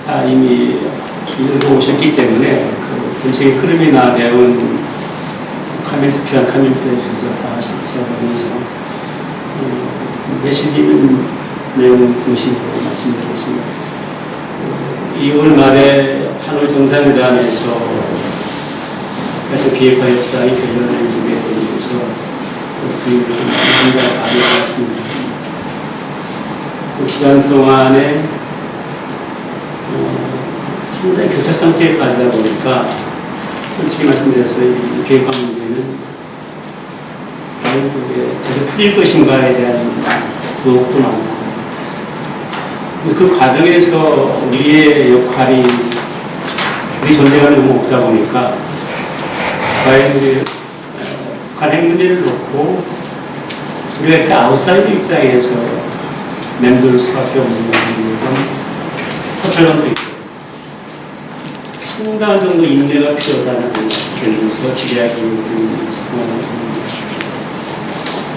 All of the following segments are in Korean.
다 이미 읽어 오셨기 때문에 전체의 흐름이나 내용은 귀한 카멘트 해주셔서 다 하시면서 메시지는 내용 중심으로 말씀드렸습니다. 2월 말에 하노이 정상회담에서 비핵화 협상이 결렬된 부분에 대해서 그 일을 좀 알려드렸습니다. 그 기간 동안에 상당히 교착 상태에 빠지다 보니까 솔직히 말씀드려서 이 비핵화 문제는 과연 그게 제대로 풀릴 것인가에 대한 의혹도 많고 그 과정에서 우리의 역할이 우리 존재감이 너무 없다 보니까 과연 우리 북한 핵 문제를 놓고 우리가 이렇게 아웃사이드 입장에서 맴돌 수밖에 없는 허탈감도 있고 상당한 정도 인내가 필요하다는 점에서 지략이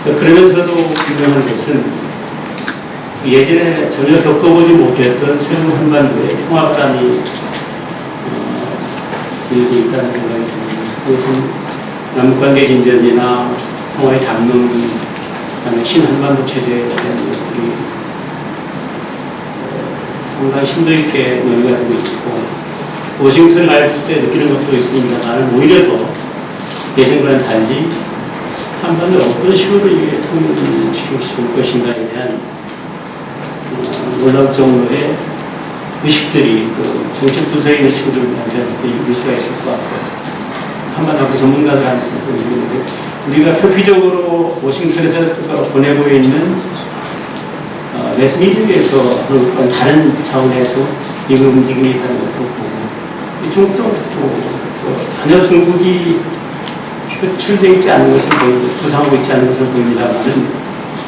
그러면서도 분명한 것은 예전에 전혀 겪어보지 못했던 새로운 한반도의 평화바람이 불고 있다는 생각이 듭니다. 그것은 남북관계 진전이나 평화의 담론, 그다음에 신한반도 체제에 대한 것들이 상당히 심도 있게 논의가 되고 있고 워싱턴에 갔을 때 느끼는 것도 있습니다. 나는 오히려 더 예전과는 달리 한반도를 어떤 식으로 이게 통일을 시킬 것인가에 대한 놀라울 정도의 의식들이 정책 부서에 있는 친구들한테 이룰 수가 있을 것 같고 한반도 전문가들한테 보이는데 우리가 표피적으로 워싱턴에서 보내고 있는 매스미디어에서 다른 차원에서 이걸 움직임이 있다는 것도 보고 중국도 전혀 중국이 표출되어 있지 않은 것을 보이고 부상하고 있지 않은 것을 보입니다만은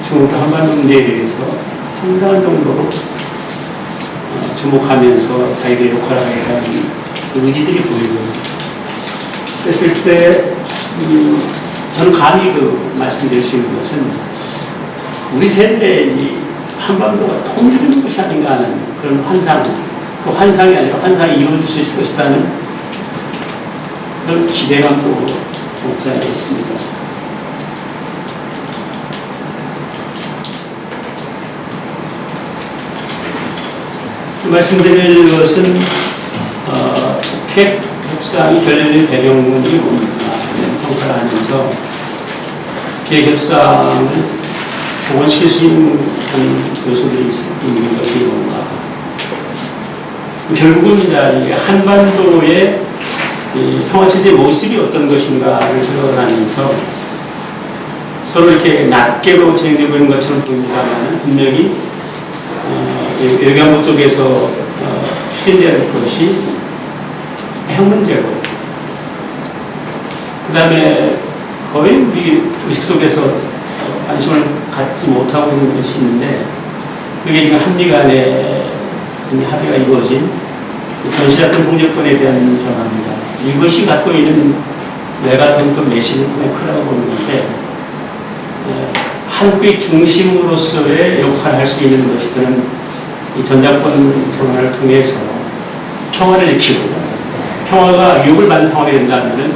중국도 한반도 문제에 대해서 상당한 정도로 주목하면서 자기들의 역할을 하는 의지들이 보이고 그랬을 때 저는 감히 말씀드릴 수 있는 것은 우리 세대의 이 한반도가 통일되는 것이 아닌가 하는 그런 환상, 그 환상이 아니라 환상이 이루어질 수 있을 것이라는 그런 기대감도 없지 않아 있습니다. 말씀드릴 것은 북핵 협상이 결렬된 배경이 뭡니까? 평가를 하면서 북핵 협상을 복원시킬 수 있는 요소들이 있는 것이 뭔가 결국은 이제 한반도의 평화체제의 모습이 어떤 것인가를 생각을 하면서 서로 이렇게 낱개로 진행되고 있는 것처럼 보입니다만 분명히 외교안보 쪽에서 추진되어야 할 것이 핵 문제고 그 다음에 거의 우리 의식 속에서 관심을 갖지 못하고 있는 것이 있는데 그게 지금 한미 간의 합의가 이루어진 전시작전 통제권에 대한 변화입니다. 이것이 갖고 있는 내가 던던 메시지는 크다고 보는 건데 한국의 중심으로서의 역할을 할 수 있는 것이 저는 이 전작권 전환을 통해서 평화를 지키고 평화가 유혹을 받는 상황이 된다면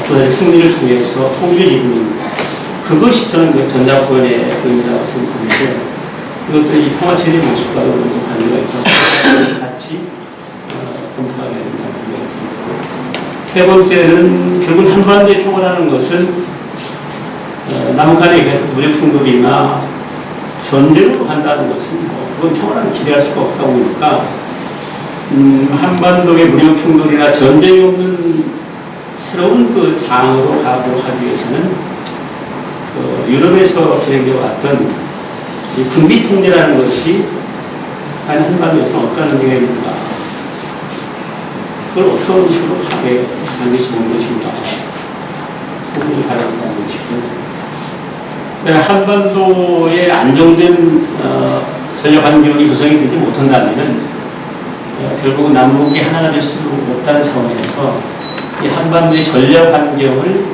도자적 승리를 통해서 통일을 이루는 그것이 저는 그 전작권의 의미라고 생각하는데 그것도 이 평화체제의 모습과도 관계가 있다고 같이 검토하게 된다는 생각이 듭니다. 세 번째는 결국 한반도의 평화라는 것은 남북한에 의해서 무력 충돌이나 전쟁으로 간다는 것은 그건 평화를 기대할 수가 없다고 보니까 한반도의 무력 충돌이나 전쟁이 없는 새로운 그 장으로 가도록 하기 위해서는 유럽에서 진행되어 왔던 이 군비 통제라는 것이 과연 한반도에서 어떤 의미가 있는가 그걸 어떤 식으로 하게 하는 것이 좋은 것인가 부분을 다룬다는 것이고 한반도의 안정된 전략 환경이 구성이 되지 못한다면 결국은 남북이 하나가 될 수 없다는 차원에서 이 한반도의 전략 환경을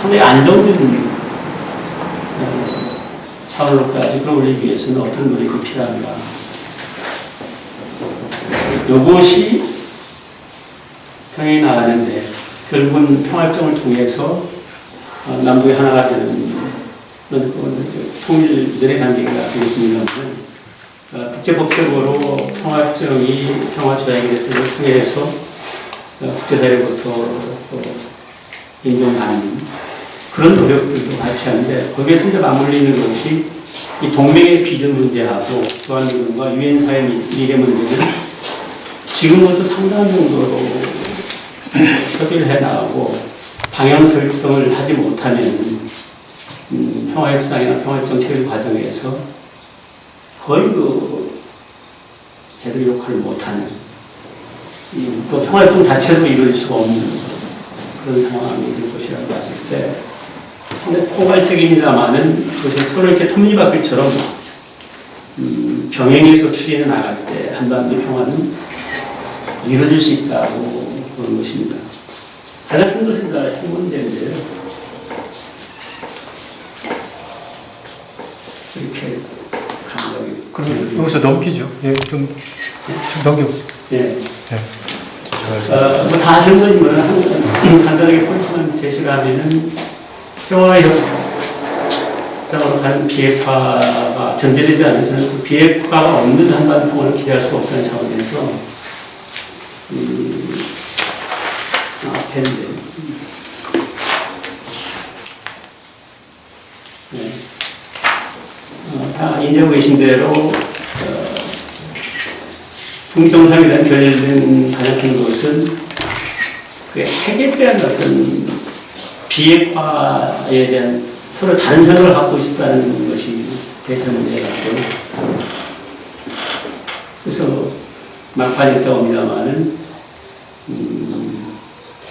상당히 안정된 하울로까지 끌어올리기 위해서는 어떤 노력이 필요한가. 이것이 평양이 나가는데 결국은 평화협정을 통해서 남북이 하나가 되는 통일 이전의 단계가 되겠습니다만 국제법적으로 평화협정이 평화조약의 대표를 통해서 국제사회로부터 인정하는 그런 노력들도 같이 하는데 거기에서 이제 맞물리는 것이 이 동맹의 비전 문제하고 교환기금과 유엔사회 미래 문제는 지금부터 상당한 정도로 협의를 해나가고 방향 설정을 하지 못하면 평화협상이나 평화협정 체결 과정에서 거의 제대로 역할을 못하는 또 평화협정 자체도 이루어질 수가 없는 그런 상황이 될 것이라고 봤을 때 근데 포괄적입니다만은 그것이 서로 이렇게 톱니바퀴처럼 병행해서 추진해 나갈 때 한반도 평화는 이루어질 수 있다고 보는 것입니다. 달라진 것은 다 핵 문제인데요. 이렇게 감각이. 그럼 여기서 넘기죠. 예, 좀 넘겨보세요. 예. 네. 다 아시는 거지만 간단하게 포인트만 제시를 하면은 평화협정으로 가는 비핵화가 전제되지 않은 저는 그 비핵화가 없는 한반도 평화를 기대할 수가 없다는 차원에서 앞에인데 네. 다 인지하고 계신 대로 북정상에 대한 결렬된 가장 큰 것은 그 핵에 대한 어떤 비핵화에 대한 서로 다른 생각을 갖고 있었다는 것이 대체 문제였고요. 그래서 막판이 있다고 합니다만은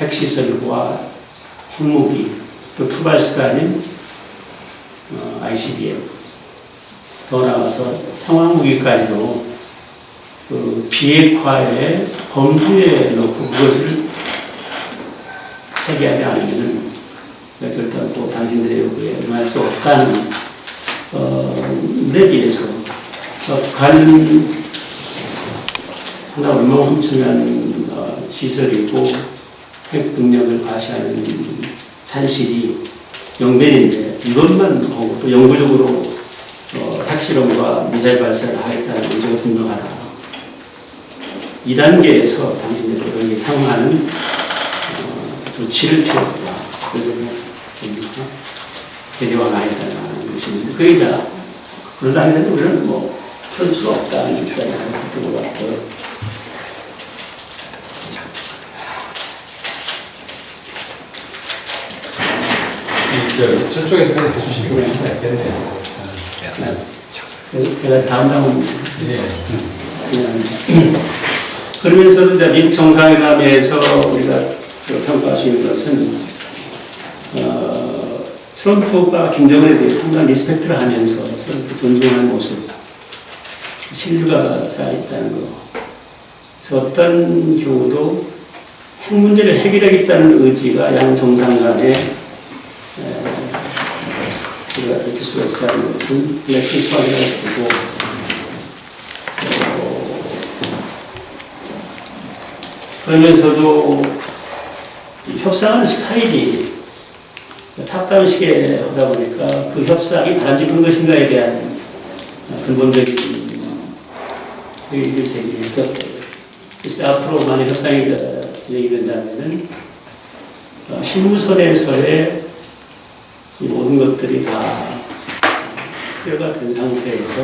핵시설과 핵무기 또 투발수가 아닌 ICBM 더 나아가서 상황무기까지도 그 비핵화의 범주에 놓고 그것을 체계하지 않으면 결단 또 당신들의 요구에 응할 수 없다는 데 비해서 북한은 상당히 얼마큼중요한 시설이고 핵 능력을 과시하는 산실이 영변인데 이것만 하고 또 영구적으로 핵실험과 미사일 발사를 하겠다는 의지가 분명하다. 2단계에서 당신들이 상응하는 조치를 취했다. 그래서 대대화가 아니다라는 것입니다. 그러니까 그러다면 우리는 풀 수 없다는 입장이 되는 것 같고요. 저쪽에서 그냥 해주시면 되겠네요. 제가 다음 그러면서도 이제 미국 정상회담에서 우리가 평가할 수 있는 것은 트럼프가 김정은에 대해 상당한 리스펙트를 하면서 서로 존중하는 모습, 신뢰가 쌓여있다는 거. 그래서 어떤 경우도 핵 문제를 해결하겠다는 의지가 양 정상 간에 우리가 느낄 수가 있다는 것은 그냥 필수하기가 되고 그러면서도 협상하는 스타일이 탑다운식에 하다 보니까 그 협상이 바람직한 것인가에 대한 근본적인 의견을 제기해서 그래서 앞으로 만약 협상이 진행이 된다면은 실무선에서의 이 모든 것들이 다 클리어가 된 상태에서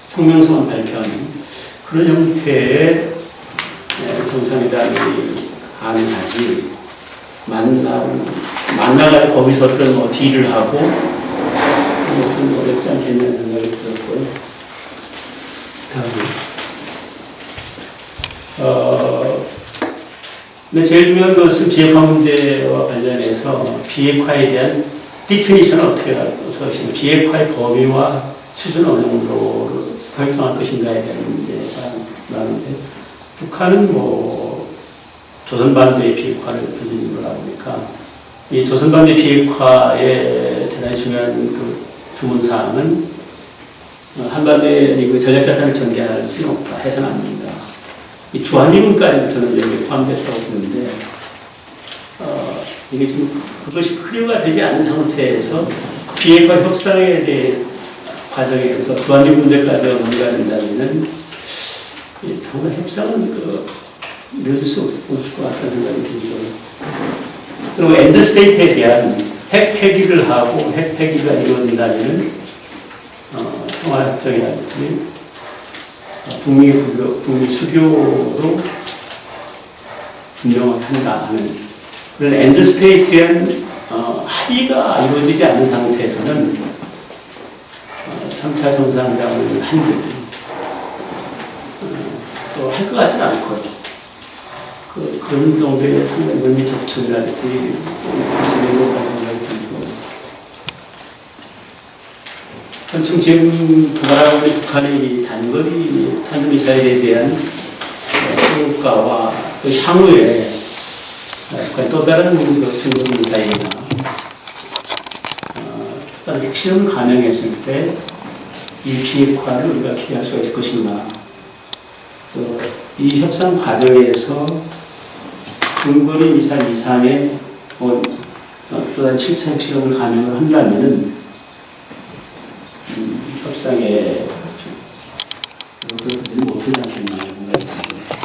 성명서만 발표하는 그런 형태의 정상회담이 가능하지 만나가 거기서 어떤 딜을 하고 그것은 어렵지 않겠냐는 생각이 들었고요. 근데 제일 중요한 것은 비핵화 문제와 관련해서 비핵화에 대한 디피니션을 어떻게 할 것인가, 비핵화의 범위와 수준은 어느 정도로 설정할 것인가에 대한 문제가 나오는데 북한은 조선반도의 비핵화를 기준으로 하니까 이 조선반도의 비핵화에 대단히 중요한 그 주문사항은 한반도에 그 전략자산을 전개할 수는 없다. 해서는 안 된다. 이 주한미군까지 저는 여기에 포함됐다고 보는데, 이게 지금 그것이 클리어가 되지 않은 상태에서 비핵화 협상에 대해 과정에서 주한미군 문제까지 논의가 된다면은, 정말 협상은 이룰 수 없을 것 같다는 생각이 듭니다. 그리고 엔드스테이트에 대한 핵 폐기를 하고 핵 폐기가 이루어진다면은, 평화협정이라든지, 북미 수교로 분명하게 한다 하는 그런 엔드스테이트에 대한 합의가 이루어지지 않는 상태에서는 3차 정상회담을 한들 또 할 것 같지는 않고요. 그런 정도의 상당히 물리 접촉이라든지 지금 지금 북한의 이 단거리 탄도미사일에 대한 성과와 그 향후에 또 다른 중국 미사일이나 다른 핵실험 가능했을 때 이 비핵화를 우리가 기대할 수가 있을 것인가. 이 협상 과정에서 중거리 미사일 이상의 또 다른 7차 핵실험을 가능을 한다면은 협상에 그것을 못하지 않겠나 생각이 듭니다.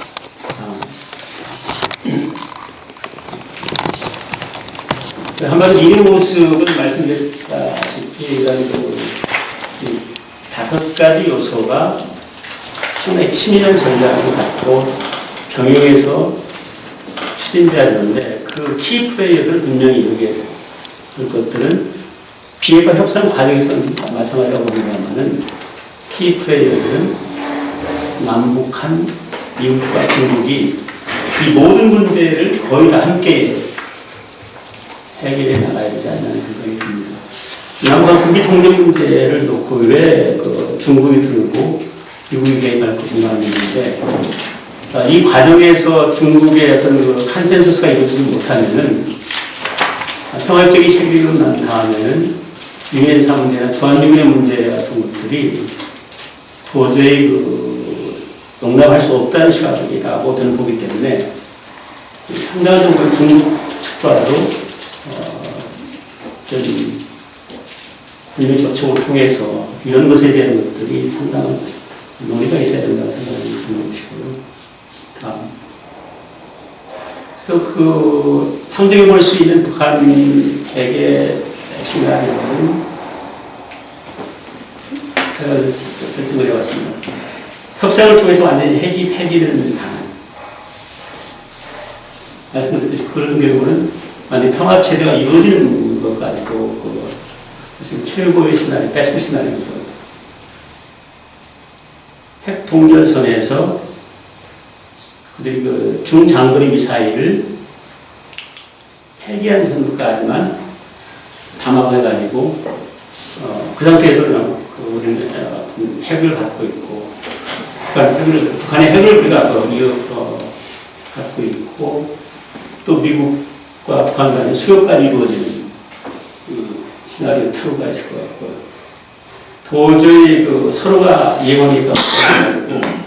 한마디로 이런 모습은 말씀드렸다시피 이런 5가지 요소가 상당히 치밀한 전략을 갖고 경영에서 추진돼야 되는데 그 키 플레이어들 분명히 이렇게 할 것들은 비핵화 협상 과정에서는 마찬가지라고 봅니다만은 키 플레이어들은 남북한 미국과 중국이 이 모든 문제를 거의 다 함께 해결해 나가야 되지 않나 생각이 듭니다. 남북한 국비 통제 문제를 놓고 왜 중국이 들고 미국이 개입할 것인가 하는 문제인데 이 과정에서 중국의 어떤 컨센서스가 이루어지지 못하면은 평화적인 체결이 난 다음에는 유엔사 문제나 주한미군의 문제 같은 것들이 도저히 용납할 수 없다는 시각이라고 저는 보기 때문에 상당한 정도 중국 측과도 좀 군민 접촉을 통해서 이런 것에 대한 것들이 상당한 논의가 있어야 된다고 생각이 드는 것이고요. 그래서 상정해 볼 수 있는 북한에게 시나리오는 제가 설정을 해왔습니다. 협상을 통해서 완전히 핵이 폐기되는 방안. 말씀드렸듯이 그런 경우는 만약 평화체제가 이루어지는 것까지도 사실 최고의 시나리오, 베스트 시나리오입니다. 핵 동결선에서 그들이 중장거리 미사일을 폐기한 정도까지만 담합해가지고 그 상태에서 우리는 핵을 갖고 있고 북한의 핵을 우리가 갖고 있고 또 미국과 북한 간의 수요까지 이루어지는 시나리오 2가 있을 것 같고요. 도저히 서로가 예언이가 없고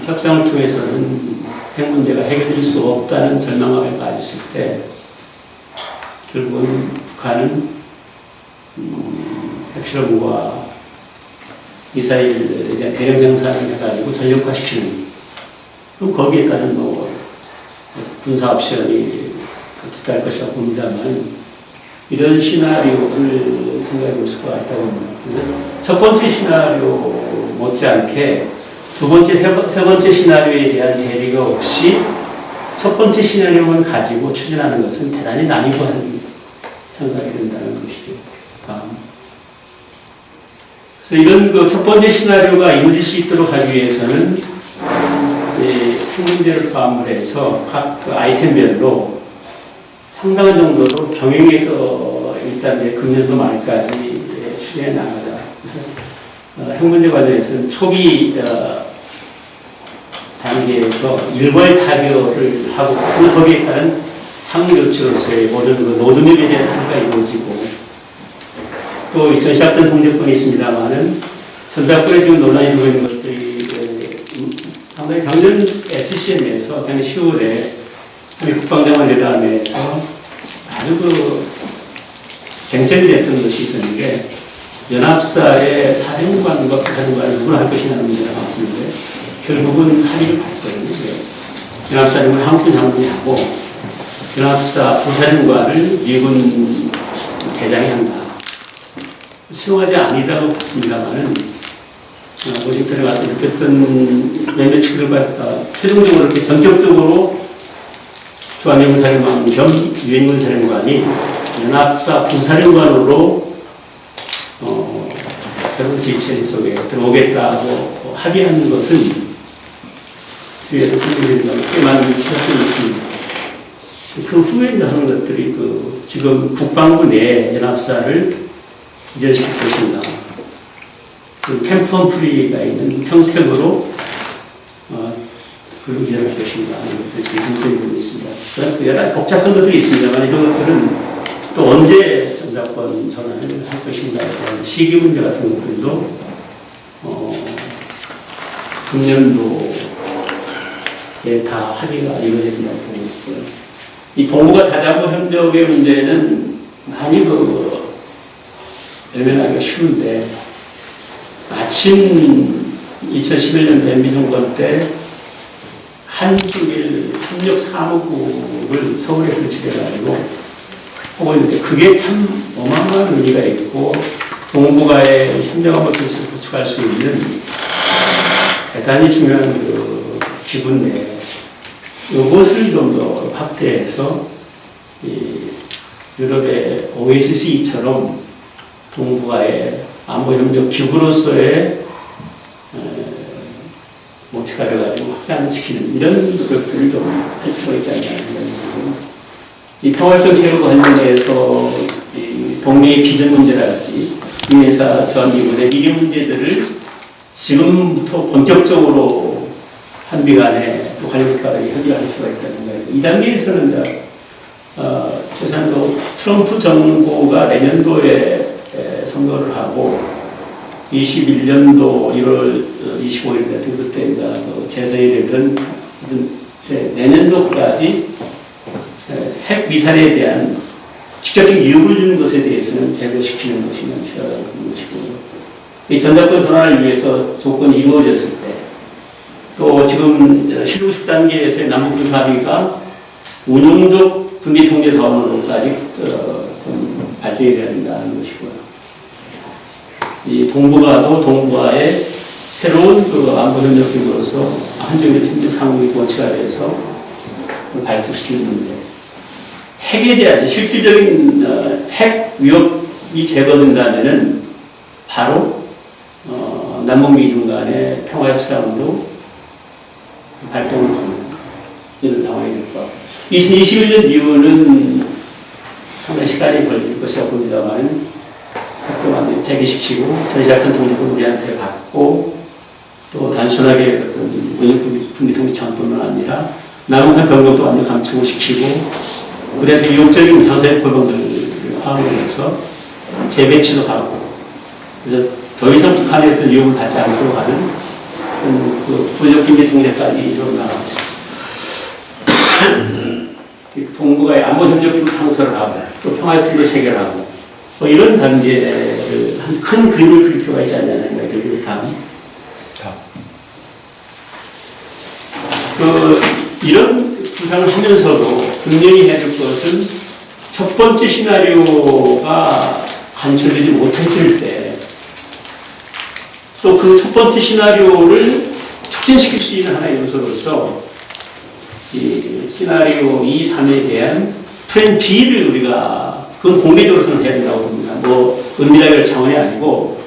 협상을 통해서는 핵 문제가 해결될 수 없다는 절망감에 빠졌을 때 결국은 북한은 핵실험과 미사일에 대한 대량 생산을 해가지고 전력화시키는 그럼 거기에 따른 군사 옵션이 뒤따를 것이라고 봅니다만 이런 시나리오를 생각해 볼 수가 있다고 봅니다. 그래서 첫 번째 시나리오 못지않게 두 번째, 세 번째 시나리오에 대한 대비가 없이 첫 번째 시나리오만 가지고 추진하는 것은 대단히 난이도한 생각이 든다는 것이죠. 그래서 이런 첫 번째 시나리오가 이루어질 수 있도록 하기 위해서는 핵 문제를 포함을 해서 각 아이템별로 상당한 정도로 경영에서 일단 금년도 말까지 추진해 나가자. 그래서 핵 문제 관련해서는 초기 단계에서 일괄 타결을 하고 거기에 따른 상교체로서의 모든 그 노동에 대한 합의가 이루어지고 또 전시작전 통제권이 있습니다만은 전작권에 지금 논란이 되고 있는 것들이 상당히 작년 SCM에서 작년 10월에 국방장관 회담에서 아주 그 쟁점이 됐던 것이 있었는데 연합사의 사령관과 부사령관을 누구나 할 것이냐는 문제가 나왔는데 결국은 합의를 봤거든요. 연합사령관 한군 장군이 하고 연합사 부사령관을 미군 대장이 한다. 수용하지 아니라고 봤습니다만은 워싱턴에 가서 느꼈던 몇몇 측들과 최종적으로 이렇게 전격적으로 주한미군사령관 겸 유엔군사령관이 연합사 부사령관으로 새로운 지휘체 속에 들어오겠다고 합의한 것은 뒤에서 설명드린 꽤 많은 시각들이 있습니다. 그 후에 하는 것들이 지금 국방부 내 연합사를 이전시킬 것인가. 캠프 프리가 있는 형태로 그걸 이전할 것인가 하는 것들이 지금 굉장히 부분이 있습니다. 그러나 여러 가지 복잡한 것들이 있습니다만 이런 것들은 또 언제 전작권 전환을 할 것인가 그런 시기 문제 같은 것들도 금년도에 다 합의가 이루어진다고 보고 있고요. 이 동북아 다자구 협력의 문제는 많이 외면하기가 쉬운데 마침 2011년도 MB 정권 때 한중일 협력 사무국을 서울에서 설치해가지고 하고 있는데 그게 참 어마어마한 의미가 있고 동북아의 협력하고 질서를 구축할 수 있는 대단히 중요한 그 기구인데 이것을 좀 더 확대해서 유럽의 OSCE처럼 동북아의 안보협력 기구로서의 모티가 되어가지고 확장시키는 이런 것들을 좀 할 필요가 있지 않나 생각합니다. 이 평화협정 체류 관련해서 동맹의 비전 문제랄지 유엔사 주한미군의 미래 문제들을 지금부터 본격적으로 한미 간에 또 관련 국가들이 협의할 필요가 있다는 생각입니다. 이 단계에서는 최소한 트럼프 정부가 내년도에 선거를 하고 21년도 1월 25일 같은 그때 재선이 되던 내년도까지 핵 미사일에 대한 직접적인 유혹을 주는 것에 대해서는 제거시키는 것이 필요하다고 보는 것이고요. 이 전작권 전환을 위해서 조건이 이루어졌을 때 또 지금 실무 10단계에서의 남북 군사 합의가 운용적 군비 통제 자원으로까지 좀 발전이 되어야 된다는 것이고요. 이 동북아의 새로운 안보 협력 기구로서 한중일 협력 상국이 원칙화 돼서 발전시키는 문제. 핵에 대한 실질적인 핵 위협이 제거된다면은 바로 남북미중 간의 평화협상으로 발동을 하는 이런 상황이 될 것 같고 2021년 이후는 상당히 시간이 걸릴 것이라고 봅니다만 그동안 폐기시키고 전시작전 독립을 우리한테 받고 또 단순하게 어떤 분리통치 차원뿐만 아니라 남북한 병력도 완전 감축을 시키고 우리한테 유혹적인 장사의 포병들을 파악해서 재배치도 하고 그래서 더 이상 북한의 어떤 유혹을 받지 않도록 하는 그 부적분리 통제까지 일어나고 있습니다. 동북아의 안보협력기구 상설을 하고 또 평화협정도 체결하고 뭐 이런 단계를 한 큰 그림을 그릴 필요가 있지 않냐는 생각이 듭니다. 이런 구상을 하면서도 분명히 해줄 것은 첫 번째 시나리오가 관철되지 못했을 때 또 그 첫 번째 시나리오를 촉진시킬 수 있는 하나의 요소로서 이 시나리오 2, 3에 대한 플랜 B를 우리가 그건 공개적으로서는 해야 된다고 봅니다. 뭐 은밀하게 할 차원이 아니고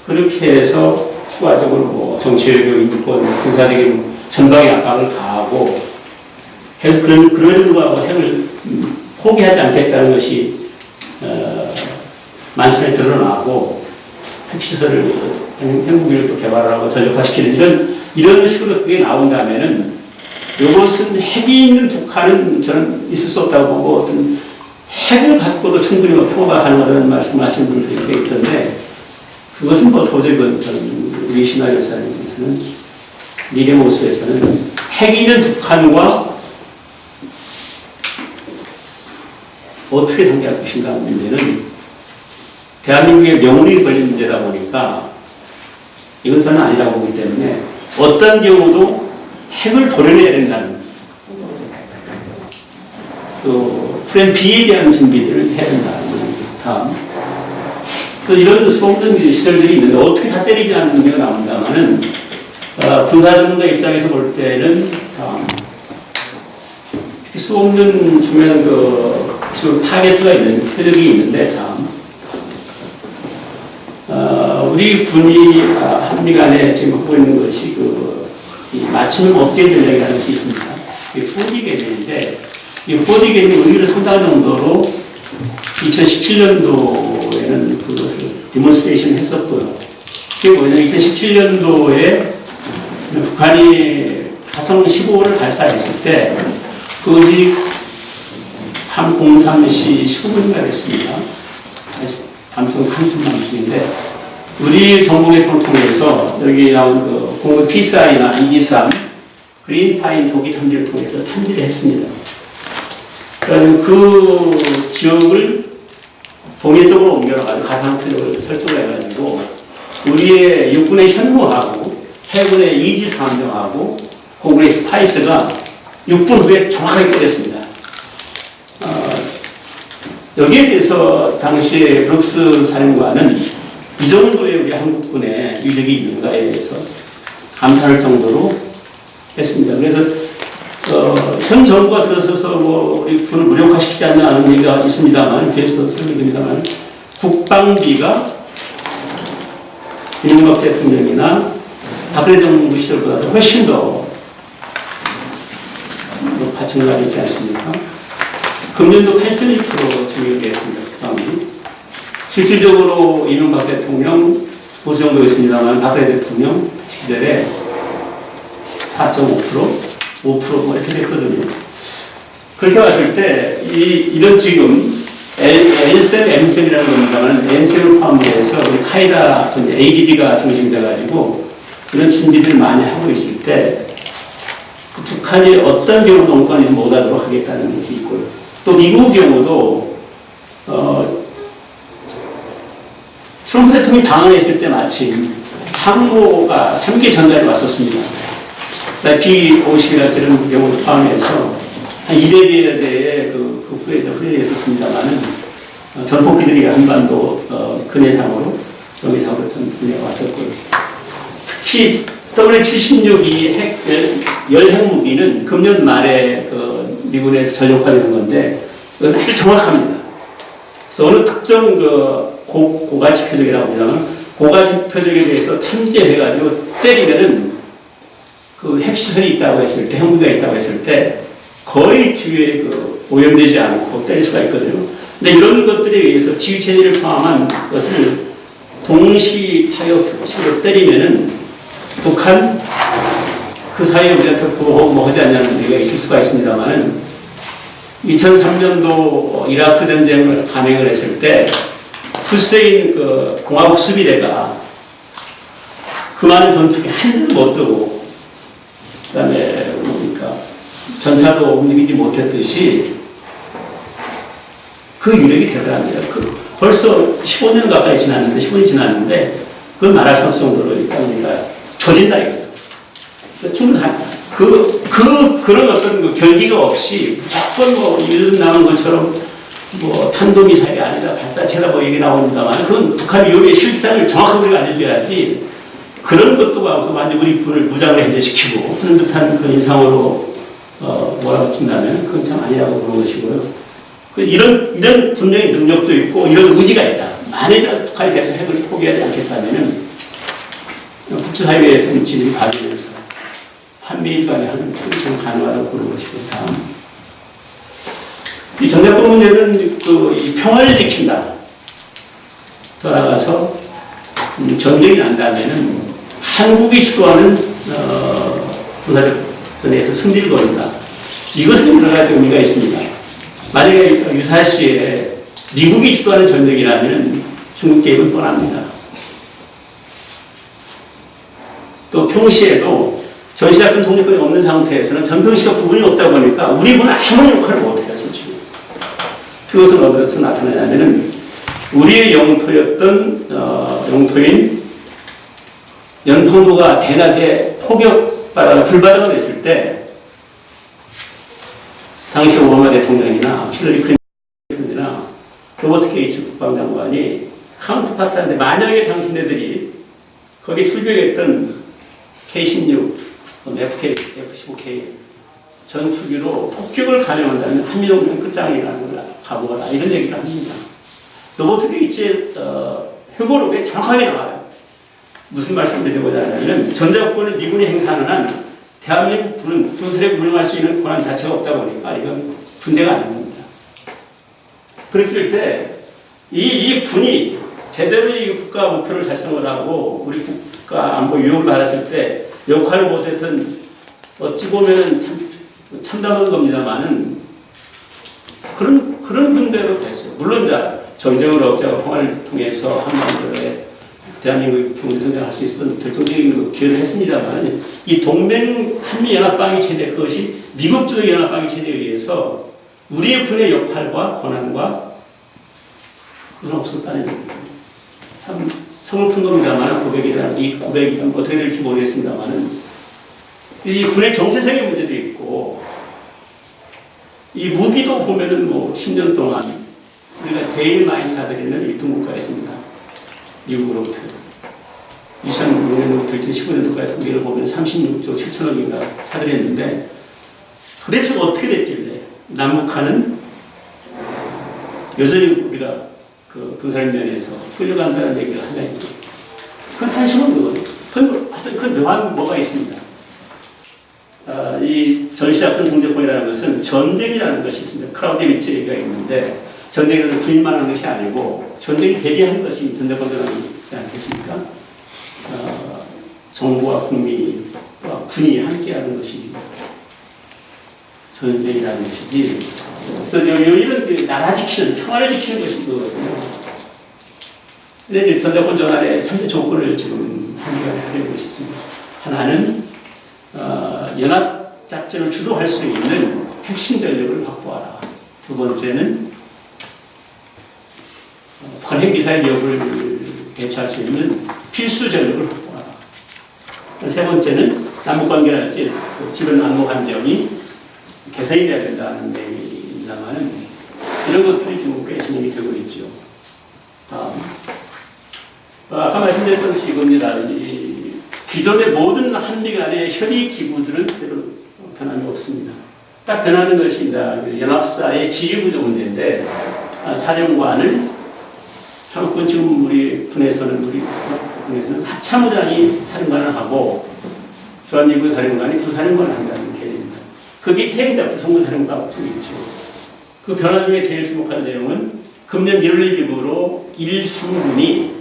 그렇게 해서 추가적으로 정치외교, 인권, 군사적인 전방의 압박을 가하고 해서 그런 정도하고 핵을 포기하지 않겠다는 것이 만천에 드러나고 핵시설을 핵무기를 또 개발하고 전력화시키는 이런 식으로 그게 나온다면은 이것은 핵이 있는 북한은 저는 있을 수 없다고 보고 어떤 핵을 갖고도 충분히 평화가 가능하다는 말씀하시는 분들이 꽤 있던데 그것은 뭐 도저히 저는 우리 신화열사님께서는 미래 모습에서는 핵이 있는 북한과 어떻게 상대할 것인가 문제는 대한민국의 명운이 걸린 문제다 보니까 이건 저는 아니라고 보기 때문에 어떤 경우도 핵을 도려내야 된다는 또 플랜 B에 대한 준비들을 해야 된다는 다음 이런 수없는 시설들이 있는데 어떻게 다 때리지 않는 문제가 나온다면은 군사 전문가 입장에서 볼 때는 수없는 중요한 주 타겟가 있는 표적이 있는데 다음 우리 군이 한미 간에 지금 하고 있는 것이 맞춤형 업계 전략이라는 것이 있습니다. 이게 4D 개념인데 이 4D 개념이 우리를 상당한 정도로 2017년도에는 그것을 디몬스트레이션 했었고요. 그게 뭐냐면 2017년도에 북한이 화성 15호를 발사했을 때 그것이 밤 03시 15분인가 됐습니다. 밤송 한숨밤중인데 우리 정부 계통을 통해서 여기 나온 공급 PSI나 이지삼 그린파인 조기 탐지를 통해서 탐지를 했습니다. 그 지역을 동해 쪽으로 옮겨가지고 가상 표적을 설정을 해가지고 우리의 육군의 현무하고 해군의 이지삼정하고 공군의 스파이스가 6분 후에 정확하게 때렸습니다. 여기에 대해서 당시에 브룩스 사령관은 이 정도의 우리 한국군의 위력이 있는가에 대해서 감탄할 정도로 했습니다. 그래서 현 정부가 들어서서 우리 군을 무력화시키지 않냐는 얘기가 있습니다만, 계속 설명드립니다만, 국방비가 이명박 대통령이나 박근혜 정부 시절보다 훨씬 더 파충을 있지 않습니까? 금년도 8.2% 증액이 됐습니다. 국방비. 실질적으로 이명박 대통령 보수 정도였습니다만 박근혜 대통령 시절에 4.5%, 5% 이렇게 됐거든요. 그렇게 봤을 때 이런 지금 L셈, M셈이라는 겁니다만 M셈을 포함해서 우리 카이다 ADD가 중심이 돼가지고 이런 준비들을 많이 하고 있을 때 북한이 어떤 경우 농권에 못하도록 하겠다는 것이 있고요. 또 미국 경우도 트럼프 대통령이 방한했을 때 마침 항모가 3개 전달이 왔었습니다. B-50이나 저런 경우도 포함해서 한 200여 대의 그 후에 있었습니다만은 전폭기들이 한반도 근해상으로 정해상으로 전분해 왔었고요. 특히 W-76이 열핵무기는 금년 말에 미군에서 전력화되는 건데 그건 아주 정확합니다. 그래서 어느 특정 고가치 표적이라고 하면 고가치 표적에 대해서 탐지해가지고 때리면은 그 핵시설이 있다고 했을 때, 핵무기가 있다고 했을 때 거의 뒤에 오염되지 않고 때릴 수가 있거든요. 근데 이런 것들에 의해서 지휘체제를 포함한 것을 동시 타격식으로 때리면은 북한 그 사이에 우리한테 보호 하지 않냐는 문제가 있을 수가 있습니다만은 2003년도 이라크 전쟁을 감행을 했을 때 후세인 공화국 수비대가 그 많은 전투기 한 대도 못 뜨고 그다음에 전차도 움직이지 못했듯이 그 유력이 대단합니다. 벌써 15년 가까이 지났는데 15년이 지났는데 그건 말할 수 없을 정도로 일단 우리가 조진다 이거죠. 충분한 그런 어떤 결기가 없이 무조건 이런 나오는 것처럼 탄도미사일이 아니라 발사체라고 얘기 나옵니다만 그건 북한 위협의 실상을 정확하게 우리가 알려줘야지 그런 것도 많고 완전 우리 군을 무장을 해제시키고 하는 듯한 그런 인상으로 뭐라고 친다면 그건 참 아니라고 보는 것이고요. 이런 분명히 능력도 있고 이런 의지가 있다. 만약에 북한이 계속 핵을 포기하지 않겠다면은 국제사회의 좀 지지를 받으면서 한미일 간에 하는 풀이처럼 가능하다고 보는 것이고 다음 이 전략권 문제는 이 평화를 지킨다. 더 나아가서 전쟁이 난다면은 한국이 주도하는 군사적 전에서 승리를 거둔다. 이것은 여러 가지 의미가 있습니다. 만약에 유사시에 미국이 주도하는 전쟁이라면 중국 개입은 뻔합니다. 또 평시에도 전시 같은 동력권이 없는 상태에서는 전평시가 부분이 없다 보니까 우리 군은 아무 역할을 못해요, 솔직히. 그것은 어디서 나타나냐면은 우리의 영토였던 영토인 연평도가 대낮에 폭격바다가 불바다가 됐을 때 당시 오바마 대통령이나 힐러리 클린턴이나 로버트 게이츠 국방장관이 카운터파트한테 만약에 당신네들이 거기 출격했던 K-16, F-15K 전투기로 폭격을 감행한다면 한미동맹 끝장이라는 걸 각오하라 이런 얘기를 합니다. 로버트 게이츠의 회고록에 정확하게 나와요. 무슨 말씀 드리고자 하냐면 전자권을 미군이 행사하는 한 대한민국 군은 군사력 운영할 수 있는 권한 자체가 없다 보니까 이건 군대가 아닙니다. 그랬을 때 이 군이 제대로 이 국가 목표를 달성을 하고 우리 국가 안보 유혹을 받았을 때 역할을 못해서는 어찌 보면은 참담한 겁니다만은 그런 군대로 됐어요. 물론 전쟁을 억제하고 평화를 통해서 한반도에 대한민국 경제성장할 수 있었던 결정적인 기여를 했습니다만 이 동맹 한미연합방위 체제 그것이 미국주의 연합방위 체제에 의해서 우리의 군의 역할과 권한과 그건 없었다는 얘기입니다. 참 서글픈 겁니다만 이 고백이 어떻게 될지 모르겠습니다만 이 군의 정체성의 문제도 있고 이 무기도 보면은 뭐 10년 동안 우리가 제일 많이 사들이는 1등 국가가 있습니다. 미국으로부터 2006년부터 2015년도까지 통계를 보면 36조 7천억인가 사들였는데 도대체 어떻게 됐길래 남북한은 여전히 우리가 그 군사력 면에서 끌려간다는 얘기를 하냐. 그건 한심한 거거든요. 하여튼 그 묘한 뭐가 있습니다. 이 전시 같은 동제권이라는 것은 전쟁이라는 것이 있습니다. 크라우데위치 얘기가 있는데 전쟁이라는 군인만 하는 것이 아니고 전쟁이 대비하는 것이 전쟁권이라는 것이지 않겠습니까? 정부와 국민과 군이 함께하는 것이 전쟁이라는 것이지. 그래서 이런 나라 지키는, 평화를 지키는 것이 그거거든요. 근데 전자권 전환의 3대 조건을 지금 한국에 하려고 있습니다. 하나는 연합작전을 주도할 수 있는 핵심 전력을 확보하라. 두 번째는 북한 핵미사일 위협을 대처할 수 있는 필수 전력을 확보하라. 세 번째는 남북관계랄지 주변 안보 환경이 개선이 돼야 된다는 얘기입니다만 이런 것들이 중국에 진행이 되고 있죠. 아까 말씀드렸던 것이 이겁니다. 기존의 모든 한미 간의 협의 기구들은 그대로 변함이 없습니다. 딱 변하는 것이 연합사의 지휘구조 문제인데 사령관을 한국군 지금 우리 군에서는 하참의장이 사령관을 하고 주한미군 사령관이 부사령관을 한다는 개념입니다. 그 밑에 이제 부성군 사령관이 좀 있죠. 그 변화 중에 제일 주목할 내용은 금년 1월 이후로 1상군이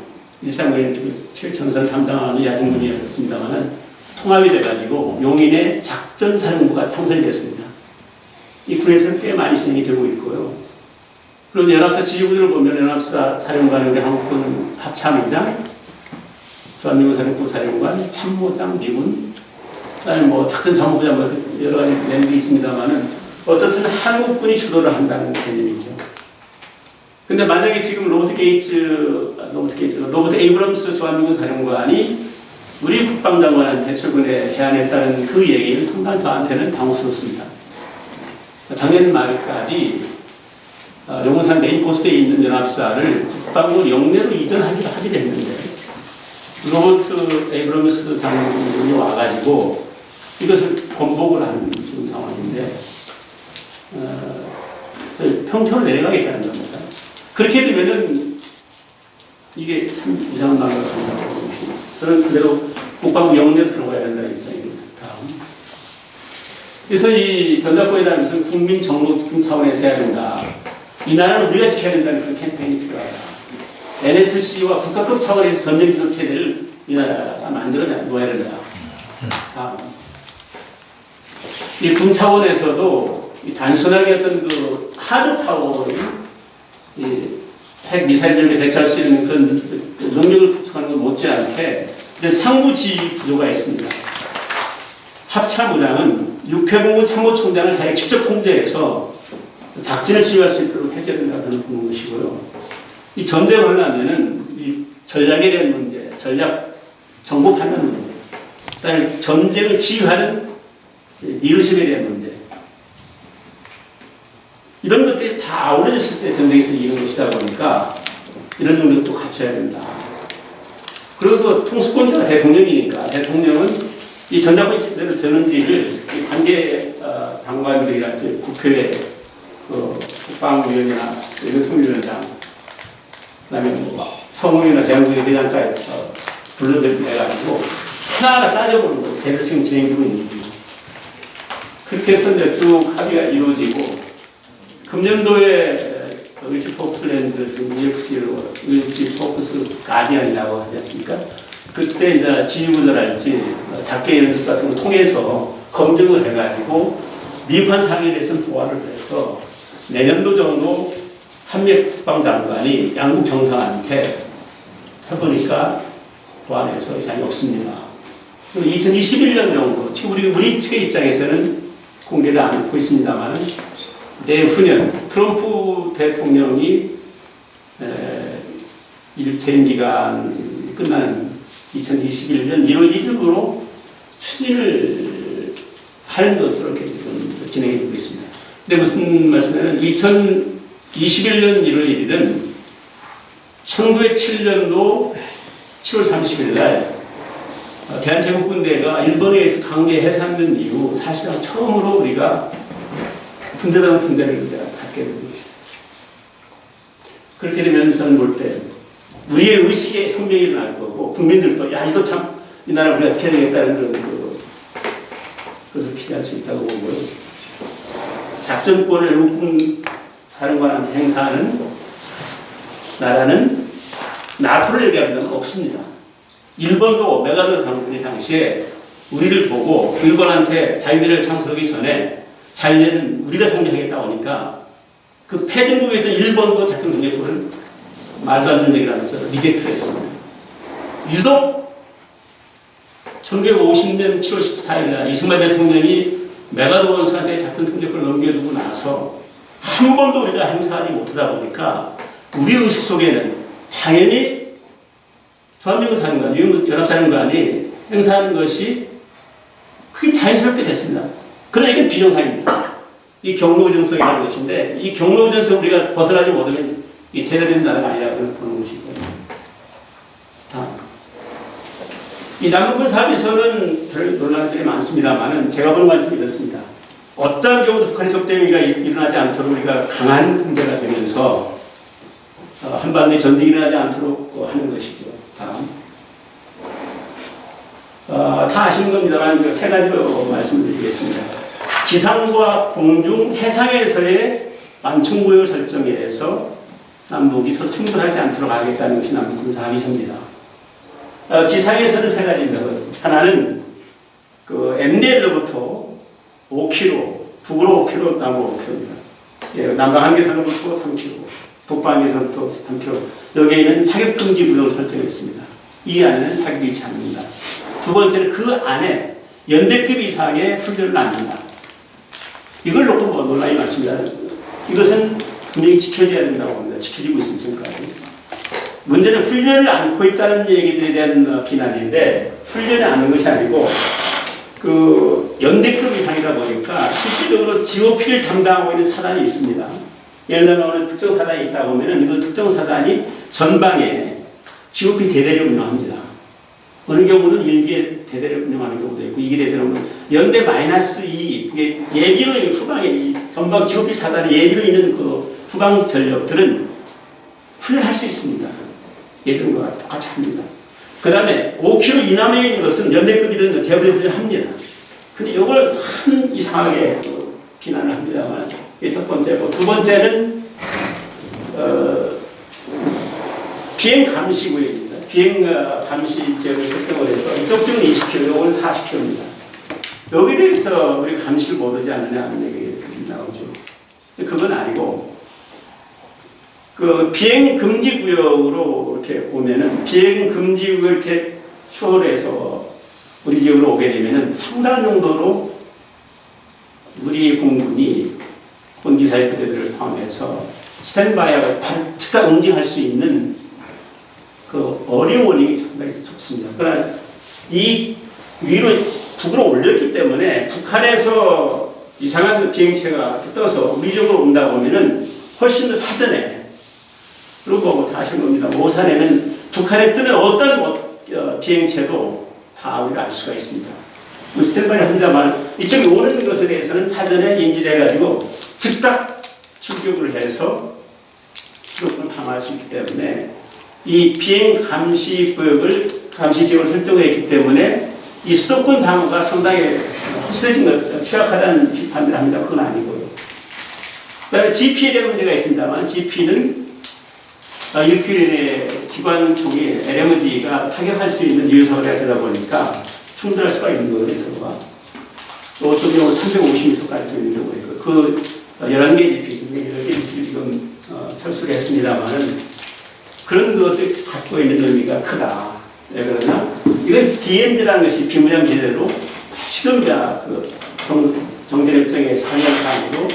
최전선을 담당하는 야생군이었습니다만 통합이 돼가지고 용인의 작전사령부가 창설이 됐습니다. 이 군에서는 꽤 많이 진행이 되고 있고요. 그리고 연합사 지휘부들을 보면 연합사 사령관은 우리 한국군 합참의장, 주한미군 사령부 사령관, 참모장, 미군, 그다음에 뭐 작전참모부장 여러 가지 내용이 있습니다만은 어떻든 한국군이 주도를 한다는 개념이죠. 근데 만약에 지금 로버트 에이브럼스 주한미군 사령관이 우리 국방장관한테 최근에 제안했다는 그 얘기는 상당히 저한테는 당혹스럽습니다. 작년 말까지 용산 메인포스트에 있는 연합사를 국방부 영내로 이전하기로 하기로 했는데 로버트 에이브럼스 장관이 와가지고 이것을 번복을 하는 지금 상황인데 평촌을 내려가겠다는 겁니다. 그렇게 되면은 이게 참 이상한 말을 한다고 저는 그대로 국방부 영내로 들어가야 된다는 입장입니다. 그래서 이 전자권이라는 것은 국민 정복 차원에서 해야 된다. 이 나라는 우리가 지켜야 된다는 그런 캠페인이 필요하다. NSC와 국가급 차원에서 전쟁 지도 체제를 이 나라가 만들어 놓아야 된다. 이 군 차원에서도 이 단순하게 어떤 그 하드 파워, 핵 미사일을 대처할 수 있는 그런 능력을 구축하는 것 못지않게 상부 지휘 구조가 있습니다. 합참의장은 육해공군 참모총장을 자기가 직접 통제해서 작전을 지휘할 수 있도록 해줘야 된다고 저는 보는 것이고요. 이 전쟁을 하려면은 이 전략에 대한 문제, 전략 정보 판단 문제, 그다음에 전쟁을 지휘하는 리더십에 대한 문제, 이런 것들이 다 아우러졌을 때 전쟁에서 이기는 것이다 보니까 이런 능력도 갖춰야 된다. 그리고 그 통수권자가 대통령이니까 대통령은 이 전작권이 제대로 되는지를 이 관계 장관들이나 국회 국방위원회나 외교통일위원장, 그다음에 뭐 성우이나 대한국의 회장까지 불러내가지고 하나하나 따져보는 거예요. 대로 지금 진행되고 있는지. 그렇게 해서 이제 쭉 합의가 이루어지고 금년도에 의지 포커스 렌즈, EFC로 의지 포커스 가디언이라고 하지 않습니까? 그때 이제 지휘구조랄지 작게 연습 같은 거 통해서 검증을 해가지고 미흡한 사항에 대해서는 보완을 해서 내년도 정도 한미 국방장관이 양국 정상한테 해보니까 보완해서 이상이 없습니다. 2021년 정도, 지금 우리 측의 입장에서는 공개를 안 하고 있습니다만 내후년 트럼프 대통령이 재임 기간 끝나는 2021년 1월 1일부로 추진을 하는 것으로 좀 진행해 주고 있습니다. 근데 무슨 말씀이냐면 2021년 1월 1일은 1907년도 7월 30일 날 대한제국군대가 일본에 의해서 강제 해산된 이후 사실상 처음으로 우리가 군대라는 군대를 갖게 된 것입니다. 그렇게 되면 저는 볼 때 우리의 의식의 혁명이 일어날 거고 국민들도 야 이거 참 이 나라 우리가 지켜야 되겠다는 그런 것을 기대할 수 있다고 보고요. 작전권을 육군 사령관한테 행사하는 나라는 나토를 얘기하면 없습니다. 일본도 메가더 장군이 당시에 우리를 보고 일본한테 자유민을 창설하기 전에 자유민은 우리가 성립하겠다고 하니까 그 패등국에 있던 일본도 작전 동력권을 말도 안 되는 얘기를 하면서 리젝트를 했습니다. 유독 1950년 7월 14일 날 이승만 대통령이 메가더 원수한테 작전 통제권을 넘겨주고 나서 한 번도 우리가 행사하지 못하다 보니까 우리 의식 속에는 당연히 주한미군 사령관, 연합사령관이 행사하는 것이 그게 자연스럽게 됐습니다. 그러나 이건 비정상입니다. 이 경로우전성이라는 것인데 이 경로우전성 우리가 벗어나지 못하면 이 제대로 된 나라가 아니라고 보는 것이고, 이 남북군 사업에서는 별 논란들이 많습니다만 제가 보는 관점이 이렇습니다. 어떤 경우도 북한의 적대행위가 일어나지 않도록 우리가 강한 군대가 되면서 한반도에 전쟁이 일어나지 않도록 하는 것이죠. 다음. 다 아시는 겁니다만 세 가지로 말씀드리겠습니다. 지상과 공중, 해상에서의 완충구역을 설정해서 남북이 서로 충돌하지 않도록 하겠다는 것이 남북군 사업이십니다. 지상에서는 세 가지입니다. 하나는 그 MDL로부터 5km, 북으로 5km, 남으로 5km입니다. 남방 한계선으로부터 3km, 북방 한계선부터 3km. 여기에는 사격금지 구역을 설정했습니다. 이 안에는 사격이 있지 않습니다. 두 번째는 그 안에 연대급 이상의 훈련을 안 한다. 이걸 놓고 논란이 많습니다. 이것은 분명히 지켜져야 된다고 합니다. 지켜지고 있습니다. 지금까지. 문제는 훈련을 안고 있다는 얘기들에 대한 비난인데 훈련을 안는 것이 아니고 그 연대급 이상이다 보니까 실질적으로 GOP를 담당하고 있는 사단이 있습니다. 예를 들면 어느 특정 사단이 있다 보면은 그 특정 사단이 전방에 GOP 대대를 운영합니다. 어느 경우는 일개 대대를 운영하는 경우도 있고 이게 대대로는 연대 -2 그게 예비로 후방에 전방 GOP 사단이 예비로 있는 그 후방 전력들은 훈련할 수 있습니다. 예전과 똑같이 합니다. 그 다음에 5km 이남에 있는 것은 연대급이든 대부대 훈련합니다. 근데 이걸 참 이상하게 비난을 합니다만 이게 첫 번째고 두 번째는 비행 감시 구역입니다. 비행 감시 지역을 설정을 해서 이쪽 지역은 20km, 이건 40km입니다. 여기에 대해서 우리가 감시를 못하지 않느냐 하는 얘기가 나오죠. 그건 아니고 그 비행 금지 구역으로 이렇게 오면은 비행 금지 구역을 이렇게 추월해서 우리 지역으로 오게 되면은 상당한 정도로 우리 공군이 본기사의 부대들을 포함해서 스탠바이하고 즉각 응징할 수 있는 그 어려움이 상당히 좋습니다. 그러나 이 위로 북으로 올렸기 때문에 북한에서 이상한 비행체가 떠서 우리 지역으로 온다고 하면은 훨씬 더 사전에 그리고 다 아시는 겁니다. 오산에는 북한에 뜨는 어떤 비행체도 다 우리가 알 수가 있습니다. 스탠바이 합니다만 이쪽에 오는 것에 대해서는 사전에 인지를 해가지고 즉각 출격을 해서 수도권을 방어할 수 있기 때문에 이 비행 감시 구역을 감시 지역을 설정했기 때문에 이 수도권 방어가 상당히 허술해진 것, 취약하다는 비판을 합니다. 그건 아니고요. 그다음에 GP에 대한 문제가 있습니다만 GP는 일필의 기관총이 LMG가 타격할 수 있는 유효사고가 되다 보니까 충돌할 수가 있는 거예요. 서로가. 또 어떤 경우는 350m까지 되는 경우가 있고 그 11개 GP 중에 10개 GP 지금 철수를 했습니다만 그런 것들이 갖고 있는 의미가 크다. 왜 그러나 이건 DND라는 것이 비무장지대로 지금 그 정전협정의 상향상으로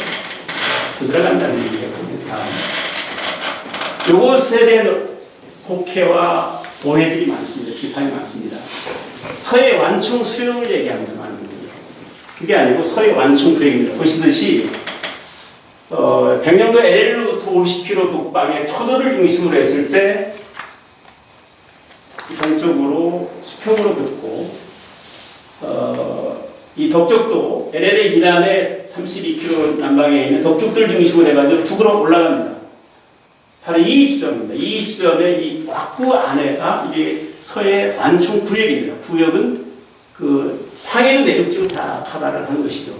들어간다는 얘기입니다. 이것에 대한 곡해와 오해들이 많습니다. 비판이 많습니다. 서해 완충 수용을 얘기합니다. 그게 아니고 서해 완충 구역입니다. 보시듯이 100년도 LL로부터 50km 북방에 초도를 중심으로 했을 때 동쪽으로 수평으로 긋고 이 덕적도 LL의 이남에 32km 남방에 있는 덕적들 중심으로 해가지고 북으로 올라갑니다. 바로 이 지점입니다. 이 지점의 이 꽉구 안에가 이게 서해 완충 구역입니다. 구역은 그 상해도 내륙지로 다 카바를 한 것이죠.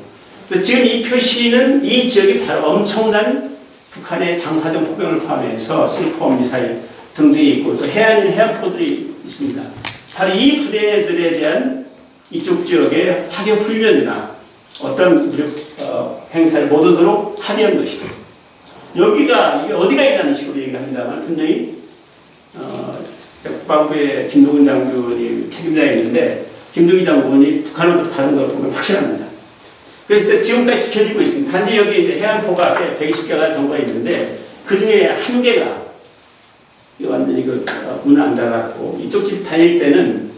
그래서 지금 이 표시는 이 지역이 바로 엄청난 북한의 장사정 포병을 포함해서 실포 미사일 등등이 있고 또 해안포들이 있습니다. 바로 이 부대들에 대한 이쪽 지역의 사격 훈련이나 어떤 행사를 못 하도록 합의한 것이죠. 여기가 이게 어디가 있다는 식으로 얘기를 합니다만 분명히 국방부의 김동훈 장군이 책임자에 있는데 김동훈 장군이 북한으로부터 받은 걸 보면 확실합니다. 그래서 지금까지 지켜지고 있습니다. 단지 여기 이제 해안포가 120개가 정도가 있는데 그 중에 한 개가 완전히 문을 안 닫았고 이쪽 집 다닐 때는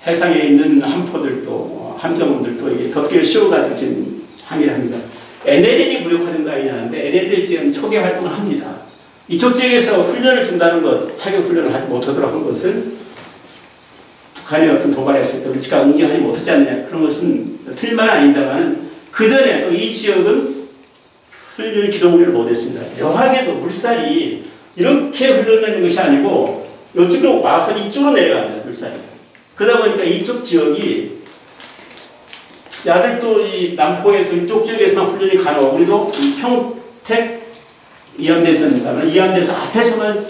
해상에 있는 함포들도 함정원들도 이게 덮개를 씌워가지고 지금 항의를 합니다. NLL이 무력화된 거 아니냐는데 NLL 지금 초기 활동을 합니다. 이쪽 지역에서 훈련을 준다는 것, 사격 훈련을 하지 못하도록 한 것은 북한의 어떤 도발했을 때 우리가 응징하지 못하지 않느냐 그런 것은 틀린 말은 아닙니다만 그 전에 또 이 지역은 훈련을 기동훈련을 못했습니다. 묘하게도 물살이 이렇게 흘러내는 것이 아니고 이쪽으로 와서 이쪽으로 내려갑니다. 물살이. 그러다 보니까 이쪽 지역이 야들도 이 남포에서 이쪽 지역에서만 훈련이 가능하고 우리도 이 평택 이함대선입니다. 이함대선 앞에서만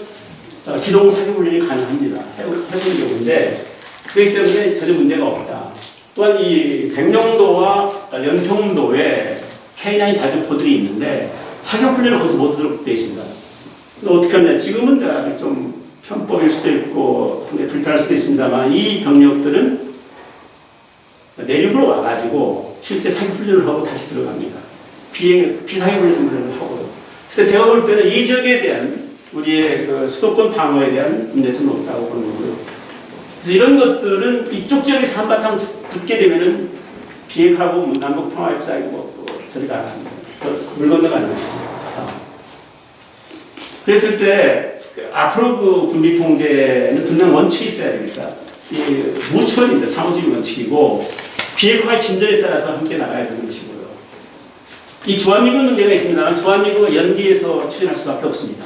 기동 사격 훈련이 가능합니다. 해본 경우인데 그렇기 때문에 전혀 문제가 없다. 또한 이 백령도와 연평도에 K9 자주포들이 있는데 사격 훈련을 거기서 못하도록 되어 있습니다. 어떻게 하냐? 지금은 아주 좀 편법일 수도 있고 불편할 수도 있습니다만 이 병력들은 내륙으로 와가지고 실제 사격 훈련을 하고 다시 들어갑니다. 비사격 훈련을 하고. 그래서 제가 볼 때는 이 지역에 대한 우리의 그 수도권 방어에 대한 문제점은 없다고 보는 거고요. 그래서 이런 것들은 이쪽 지역에서 한바탕 붙게 되면은 비핵하고 남북 평화협상이고 저리가 안 합니다. 물 건너가는 것입니다. 그랬을 때 앞으로 그 군비 통제는 분명 원칙이 있어야 됩니다. 이 무추원입니다. 상호주의 원칙이고 비핵화의 진전에 따라서 함께 나가야 되는 것이고요. 이 주한미군 문제가 있습니다만 주한미군은 연기해서 추진할 수밖에 없습니다.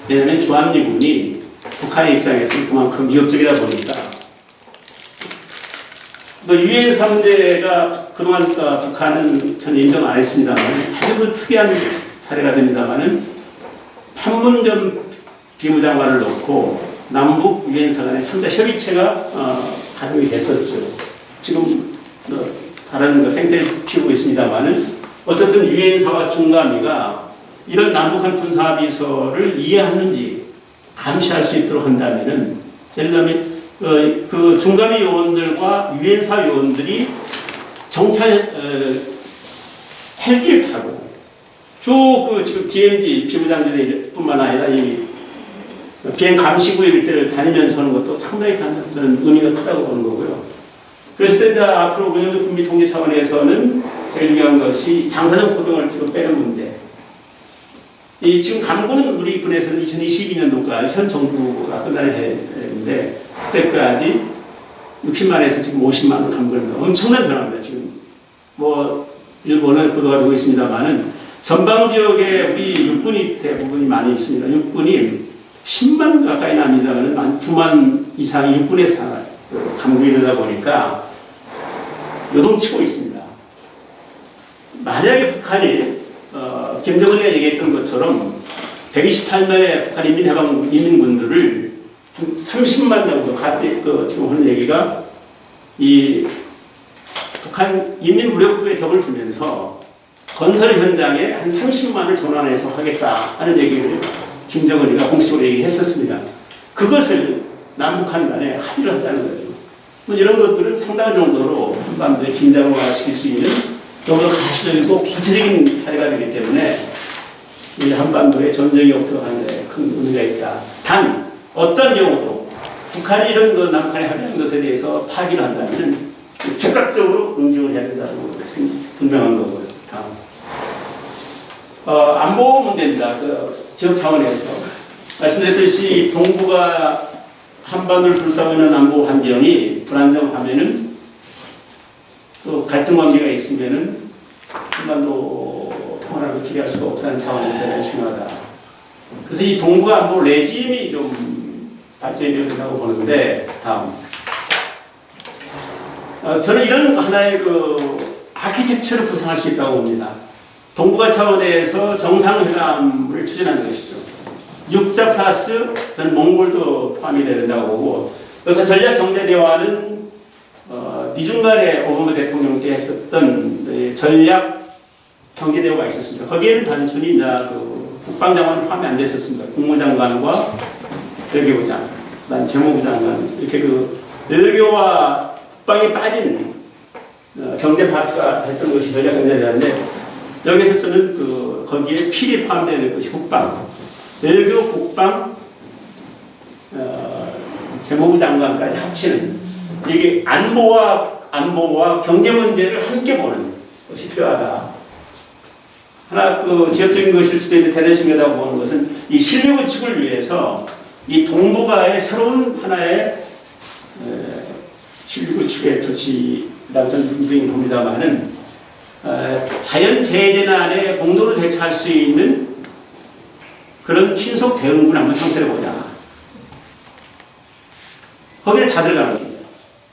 왜냐하면 주한미군이 북한의 입장에서는 그만큼 위협적이다 보니까 또 유엔사 문제가 그동안 북한은 전 인정 안 했습니다만 아주 특이한 사례가 됩니다만은 판문점 비무장관을 놓고 남북 유엔사 간의 3자 협의체가 가동이 됐었죠. 지금 다른 그 생태를 피우고 있습니다만은 어쨌든 유엔사와 중감위가 이런 남북한 군사합의서를 이해하는지 감시할 수 있도록 한다면은 예를 들면 그 중감위 요원들과 유엔사 요원들이 정찰 헬기를 타고 쭉 그 지금 DMZ 비무장지대뿐만 아니라 이 비행 감시구 일대를 다니면서 하는 것도 상당히 저는 의미가 크다고 보는 거고요. 그랬을 때 앞으로 운영적 군비 통제 차원에서는 제일 중요한 것이 장사정 포병을 지금 빼는 문제. 이 지금 감군은 우리 군에서는 2022년도까지 현 정부가 끝날 해인데 그때까지 60만에서 지금 50만 원 감군입니다. 엄청난 변화입니다. 지금 뭐 일본은 보도가 되고 있습니다만은 전방 지역에 우리 육군이 대부분이 많이 있습니다. 육군이 10만 가까이 납니다만 한 9만 이상이 육군에서 감군이 되다 보니까 요동치고 있습니다. 만약에 북한이 김정은이가 얘기했던 것처럼 128만의 북한 인민군들을 한 30만 정도 지금 하는 얘기가 이 북한 인민무력부에 적을 두면서 건설 현장에 한 30만을 전환해서 하겠다 하는 얘기를 김정은이가 공식적으로 얘기했었습니다. 그것을 남북한 간에 합의를 하자는 거죠. 뭐 이런 것들은 상당한 정도로 한반도에 긴장화시킬 수 있는 너무 가시적이고 구체적인 사례가 되기 때문에 이 한반도에 전쟁이 없도록 하는 데 큰 의미가 있다. 단 어떤 경우도 북한이 이런 거 남북한이 합의하는 것에 대해서 파기를 한다면 즉각적으로 응징을 해야 된다는 것은 분명한 거고요. 다음. 안보 문제입니다. 그 지역 차원에서 말씀드렸듯이 동북아 한반도를 둘러싸고 있는 안보 환경이 불안정하면은 또 갈등 관계가 있으면은 한반도 평화를 기대할 수가 없다는 차원에서 대단히 중요하다. 그래서 이 동북아 안보 레짐이 좀 발전이 되어야 된다고 보는데 다음. 저는 이런 하나의 그 아키텍처를 구상할 수 있다고 봅니다. 동북아 차원에서 정상회담을 추진하는 것이죠. 육자 플러스 저는 몽골도 포함이 된다고 보고 그래서 전략경제대화는 미중 간에 오바마 대통령 때 했었던 전략경제대화가 있었습니다. 거기에는 단순히 이제 그 국방장관은 포함이 안 됐었습니다. 국무장관과 외교부장, 재무부 장관 이렇게 그 외교와 국방에 빠진 경제 파트가 했던 것이 전략경제대화인데 여기서 저는 거기에 필히 포함되는 것이 국방, 외교, 국방, 재무부 장관까지 합치는 이게 안보와 경제 문제를 함께 보는 것이 필요하다. 하나 지역적인 것일 수도 있는데 대단히 중요하다고 보는 것은 이 신뢰 구축을 위해서 이 동북아의 새로운 하나의 신뢰 구축의 조치라고 저는 분명히 봅니다만은 자연재해재난에 공동으로 대처할 수 있는 그런 신속 대응군 한번 상세해보자. 거기에 다 들어가는 겁니다.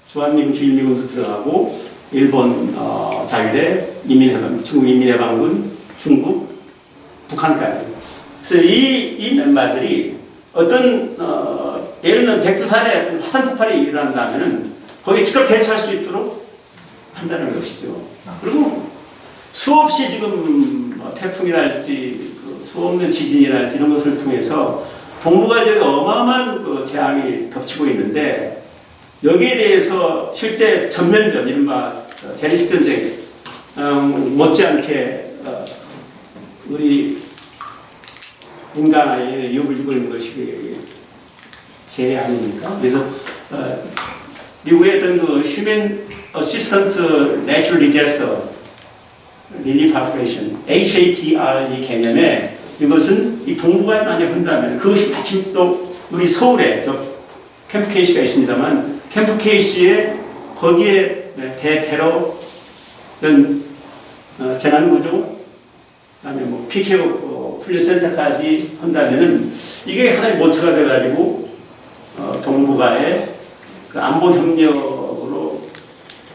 주한미군, 주일미군도 들어가고 일본 자위대, 중국 인민해방군, 중국, 북한까지. 그래서 이 멤버들이 어떤 예를 들면 백두산에 어떤 화산 폭발이 일어난다면은 거기에 즉각 대처할 수 있도록 한다는 것이죠. 그리고 수없이 지금 태풍이랄지 수없는 지진이랄지 이런 것을 통해서 동북아 지역에 어마어마한 재앙이 덮치고 있는데 여기에 대해서 실제 전면전, 이른바 재래식 전쟁 못지않게 우리 인간의 위협을 주고 있는 것이 재해 아닙니까? 그래서 미국의 어떤 Human Assistant Natural Disaster Relief Operation HATR 이 개념에 이것은 이 동북아에 만약 한다면 그것이 마침 또 우리 서울에 캠프 케이시가 있습니다만 캠프 케이시에 거기에 대테러 이런 재난구조 그다음에 PKO 훈련센터까지 한다면은 이게 하나의 모처가 돼가지고 동북아의 그 안보 협력으로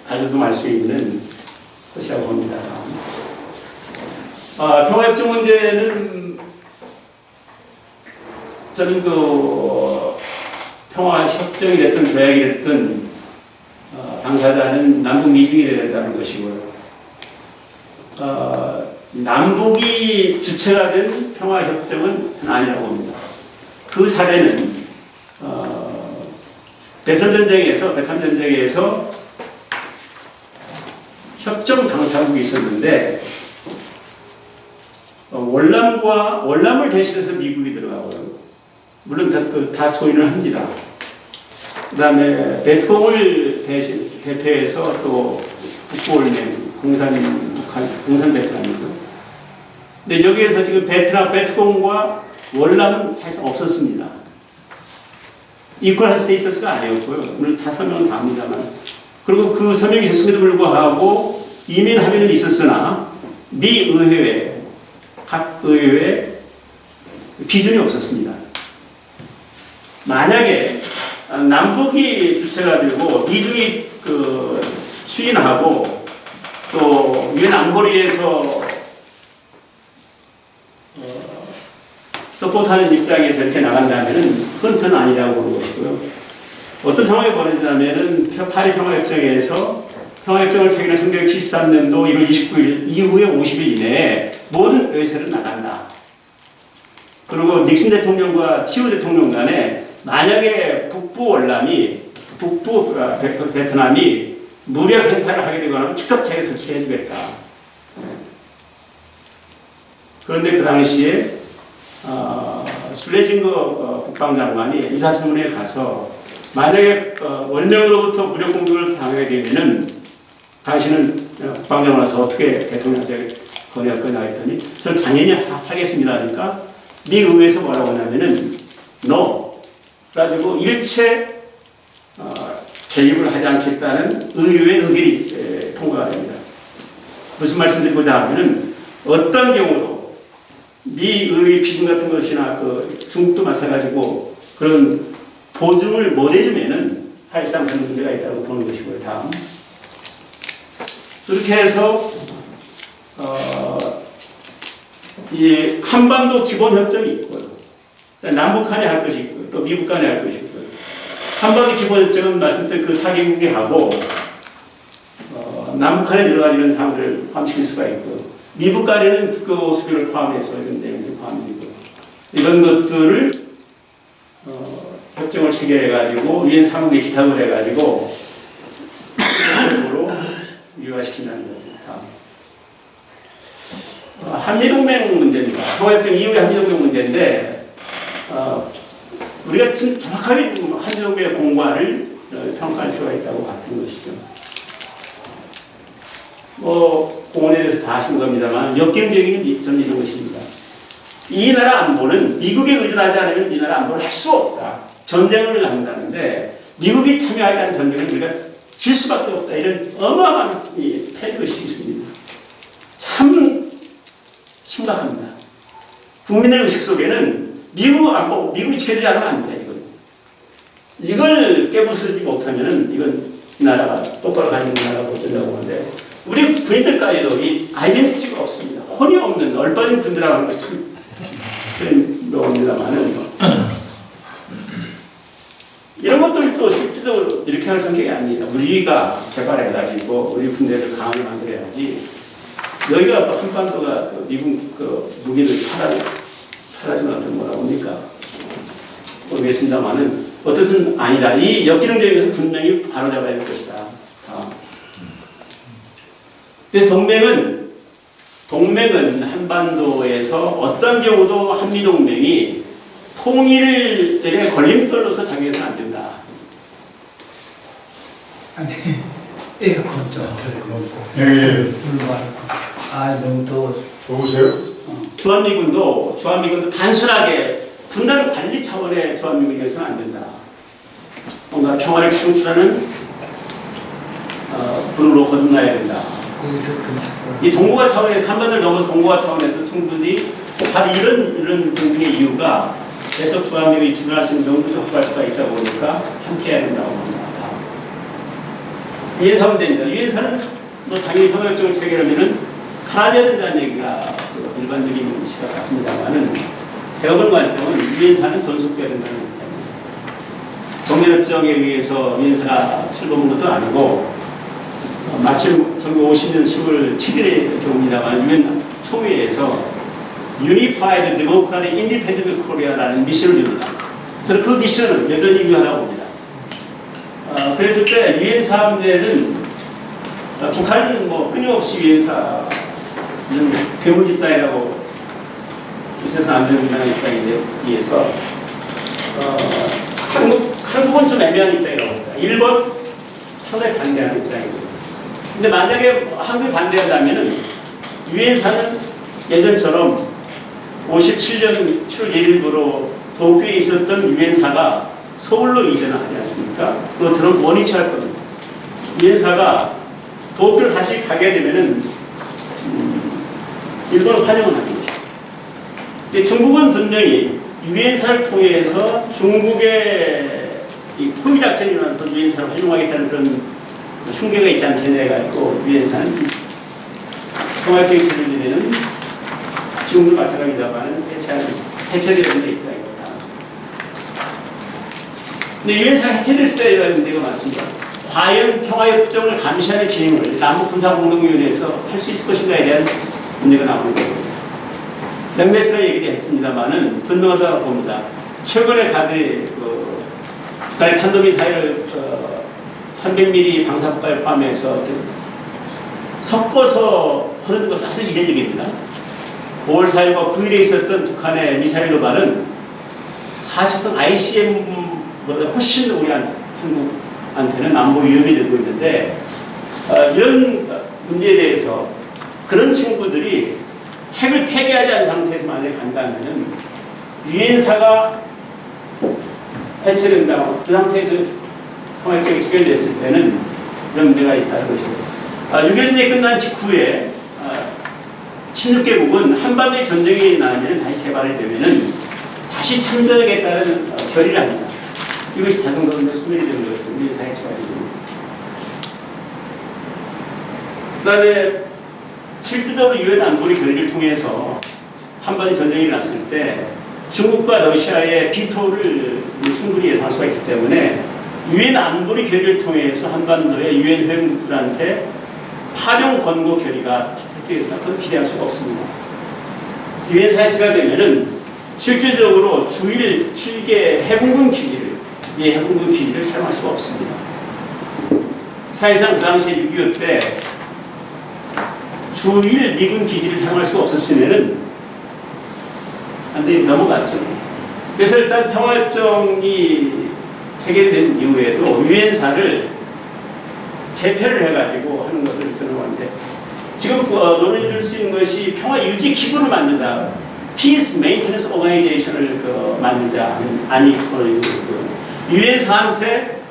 발돋움할 수 있는 것이라고 봅니다. 평화협정 문제는 저는 평화협정이 됐든 조약이 됐든 당사자는 남북 미중이 되어야 된다는 것이고요. 남북이 주체가 된 평화협정은 저는 아니라고 봅니다. 그 사례는 베트남전쟁에서 협정 당사국이 있었는데 월남을 대신해서 미국이 들어가고요. 물론 다 조인을 합니다. 그 다음에 베트콩을 대표해서 또 북부올맹 공산 베트남이죠. 근데 여기에서 지금 베트콩과 월남은 사실상 없었습니다. 이퀄한 스테이터스가 아니었고요. 물론 다 서명은 다 합니다만. 그리고 그 서명이 있었음에도 불구하고 이민 합의는 있었으나 미 의회에 각 의회에 비준이 없었습니다. 만약에 남북이 주체가 되고 미중이 추인하고 또 유엔 안보리에서 서포트하는 입장에서 이렇게 나간다면은 그건 저는 아니라고 보는 것이고요. 어떤 상황이 벌어지냐면은 파리 평화협정에서 평화협정을 체결한 1973년도 1월 29일 이후에 50일 이내에 모든 의회설은 나간다. 그리고 닉슨 대통령과 치우 대통령 간에 만약에 북부 베트남이 무력 행사를 하게 되거나 즉각적인 조치를 해주겠다. 그런데 그 당시에 슬레징거 국방장관이 의사청문회에 가서 만약에 월명으로부터 무력 공격을 당하게 되면은 당신은 국방장관으로서 어떻게 대통령한테 건의할 거냐 했더니 저는 당연히 하겠습니다 하니까 미 의회에서 뭐라고 하냐면은 no 그래가지고 일체 개입을 하지 않겠다는 의회의 의결이 통과가 됩니다. 무슨 말씀드리고자 하면은 어떤 경우도 미 의회 비준 같은 것이나 중국도 마찬가지고 그런 보증을 못 해주면은 사실상 그런 문제가 있다고 보는 것이고요. 다음. 그렇게 해서 이 한반도 기본협정이 있고요. 남북 간에 할 것이 있고요. 또 미국 간에 할 것이 있고요. 한반도 기본협정은 말씀드린 그 4개국이 하고 남북 간에 여러 가지 이런 사항들을 포함시킬 수가 있고요. 미국 간에는 국교 수교를 포함해서 이런 내용들이 포함되고요. 이런 것들을 협정을 체결해가지고 유엔 사무국에 기탁을 해가지고 으로 유화시킨다는 거죠. 한미동맹 문제입니다. 평화협정 이후의 한미동맹 문제인데 우리가 지금 정확하게 한미동맹의 공과를 평가할 필요가 있다고 같은 것이죠. 공원에 대해서 다 아신 겁니다만 역경적인 저는 이런 것입니다. 이 나라 안보는 미국에 의존하지 않으면 이 나라 안보를 할 수 없다. 전쟁을 한다는데 미국이 참여하지 않은 전쟁을 우리가 질 수밖에 없다. 이런 어마어마한 패드것이 있습니다. 참 심각합니다. 국민의 의식 속에는 미국 안보, 미국이 지켜주지 않으면 안 돼. 이걸 깨부수지 못하면은 이건 이 나라가 똑바로 가는 나라가 못 된다고 하는데 우리 군인들까지도 이 아이덴티티가 없습니다. 혼이 없는 얼빠진 군대라고 하는 것이 참 그런 묘합니다만은 이런 것들이 또 실질적으로 이렇게 할 성격이 아닙니다. 우리가 개발해가지고 우리 군대를 강하게 만들어야지 여기가 또 한반도가 미국 무기를 팔아주는 어떤 뭐라고 합니까? 모르겠습니다만은 어떻든 아니다. 이 역기능적인 것은 분명히 바로잡아야 될 것이다. 그래서 동맹은 한반도에서 어떤 경우도 한미동맹이 통일의 걸림돌로서 작용해서는 안 된다. 아니, 에어컨 좀 틀고. 예. 너무 더워서. 더우세요? 주한미군도 단순하게 분단 관리 차원의 주한미군에서는 안 된다. 뭔가 평화를 창출하는 분으로 거듭나야 된다. 이 동북아 차원에서 한반도를 넘어서 동북아 차원에서 충분히 바로 이런 등등의 이유가 계속 주한미군이 주둔할 수 있는 정도도 확보할 수가 있다고 보니까 함께해야 된다고 합니다. 유엔사는 됩니다. 유엔사는 당연히 평화협정을 체결하면은 사라져야 된다는 얘기가 일반적인 시각 같습니다만은 제가 보는 관점은 유엔사는 존속돼야 된다는 겁니다. 정례협정에 의해서 유엔사가 출범한 것도 아니고 마침 1950년 10월 7일의 경우입니다만 유엔 총회에서 Unified Democratic Independent Korea라는 미션을 줍니다. 저는 그 미션을 여전히 유효하다고 봅니다. 그랬을 때 유엔 사업내는 북한은 뭐 끊임없이 유엔사는 괴물 집단이라고 있어서 안 된다는 입장에 의해서 한국은 좀 애매한 입장이라고 봅니다. 일본 상당히 반대하는 입장이고. 근데 만약에 한국이 반대한다면은 유엔사는 예전처럼 57년 7월 1일부로 도쿄에 있었던 유엔사가 서울로 이전하지 않습니까? 그것처럼 원위치 할 겁니다. 유엔사가 도쿄를 다시 가게 되면은 일본을 환영을 하는 거죠. 근데 중국은 분명히 유엔사를 통해서 중국의 이 포위작전이라는 또 유엔사를 활용하겠다는 그런 흉계가 있지 않겠냐 해가지고 유엔사는 평화적인 체제되는 지금도 마찬가지다만 해체되는 입장입니다. 근데 유엔사가 해체됐을 때 문제가 많습니다. 과연 평화협정을 감시하는 기능을 남북군사공동위원회에서 할 수 있을 것인가에 대한 문제가 나오는 겁니다. 몇몇 사람 얘기도 했습니다만은 분명하다고 봅니다. 최근에 가들이 북한의 탄도미사일을 300mm 방사포까지 포함해서 섞어서 하는 것은 아주 이례적입니다. 5월 4일과 9일에 있었던 북한의 미사일 도발은 사실상 ICM보다 훨씬 우리 한국한테는 안보 위협이 되고 있는데 이런 문제에 대해서 그런 친구들이 핵을 폐기하지 않은 상태에서 만약에 간다면 유엔사가 해체된다고 그 상태에서 평화협정이 체결됐을 때는 이런 문제가 있다는 것이죠. 6.25이 끝난 직후에 16개국은 한반도의 전쟁이 나면 다시 재발이 되면은 다시 참전하겠다는 결의를 합니다. 이것이 다중도전에 소멸이 되는 것도 유엔사 해체가 됩니다. 그 다음에 실질적으로 유엔 안보리 결의를 통해서 한반도 전쟁이 났을 때 중국과 러시아의 비토를 충분히 예상할 수가 있기 때문에 유엔 안보리 결의를 통해서 한반도의 유엔 회원국들한테 파병 권고 결의가 채택되겠다. 그건 기대할 수가 없습니다. 유엔사 해체가 되면은 실질적으로 주일 7개 해군군 기지를 이 해군군 기지를 사용할 수가 없습니다. 사실상 그 당시에 6.25 때 주일 미군 기지를 사용할 수 없었으면은 완전히 넘어갔죠. 그래서 일단 평화협정이 체결된 이후에도 유엔사를 재편을 해가지고 하는 것을 저는 보는데 지금 논의될 수 있는 것이 평화 유지 기구를 만든다. Peace Maintenance Organization을 만들자 아니 유엔사한테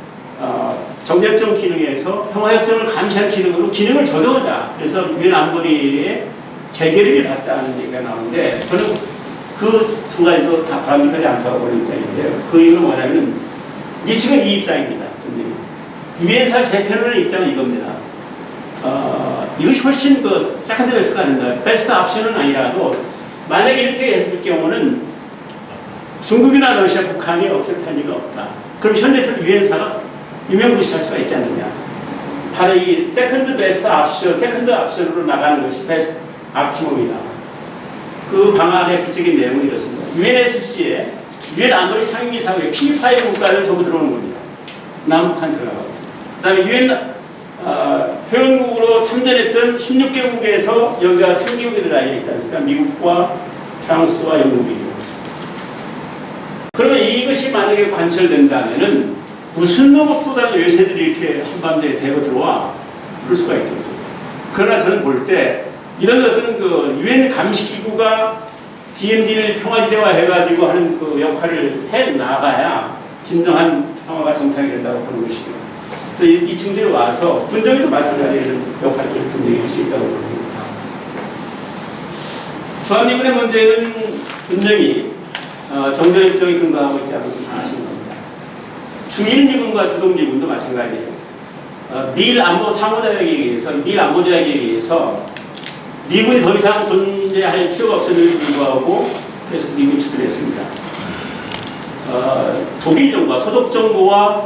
정책적 기능에서 평화협정을 감시하는 기능으로 기능을 조정하자. 그래서 유엔 안보리의 재결의를 받자는 얘기가 나오는데 저는 그 두 가지도 다 바람직하지 않다고 보는 입장인데요. 그 이유는 뭐냐면 이 측은 이 입장입니다. 유엔사 재편하는 입장은 이겁니다. 이것이 훨씬 세컨드 베스트가 된다. 베스트 옵션은 아니라도 만약에 이렇게 했을 경우는 중국이나 러시아, 북한이 억셉트할 리가 없다. 그럼 현재처럼 유엔사가 유명무시할 수가 있지 않느냐. 바로 이 세컨드 베스트 옵션, 세컨드 옵션으로 나가는 것이 베스트 옵티멈이다. 그 방안의 구체적인 내용은 이렇습니다. UNSC에 유엔 안보리 상임위 사회에 P5 국가를 전부 들어오는 겁니다. 남북한 들어가고. 그 다음에 유엔 회원국으로 참전했던 16개국에서 여기가 3개국이 들어가 있지 않습니까? 미국과 프랑스와 영국이죠. 그러면 이것이 만약에 관철된다면은 무슨 또 다른 외세들이 이렇게 한반도에 대거 들어와 그럴 수가 있겠죠. 그러나 저는 볼 때 이런 어떤 유엔 감시기구가 DMZ를 평화지대화 해가지고 하는 역할을 해 나가야 진정한 평화가 정착이 된다고 보는 것이죠. 그래서 이 층들이 와서 군정에도 마찬가지로 역할을 분명히 할 수 있다고 봅니다. 주한미군의 문제는 분명히 정전협정에 근거하고 있지 않은 것을 다 아시는 겁니다. 중일미군과 주동미군도 마찬가지예요. 미일 안보 상호자격에 의해서 미일 안보조약에 의해서 미군이 더 이상 존재할 필요가 없음에도 불구하고 그래서 미군이 추진했습니다. 독일 정부와 서독 정부와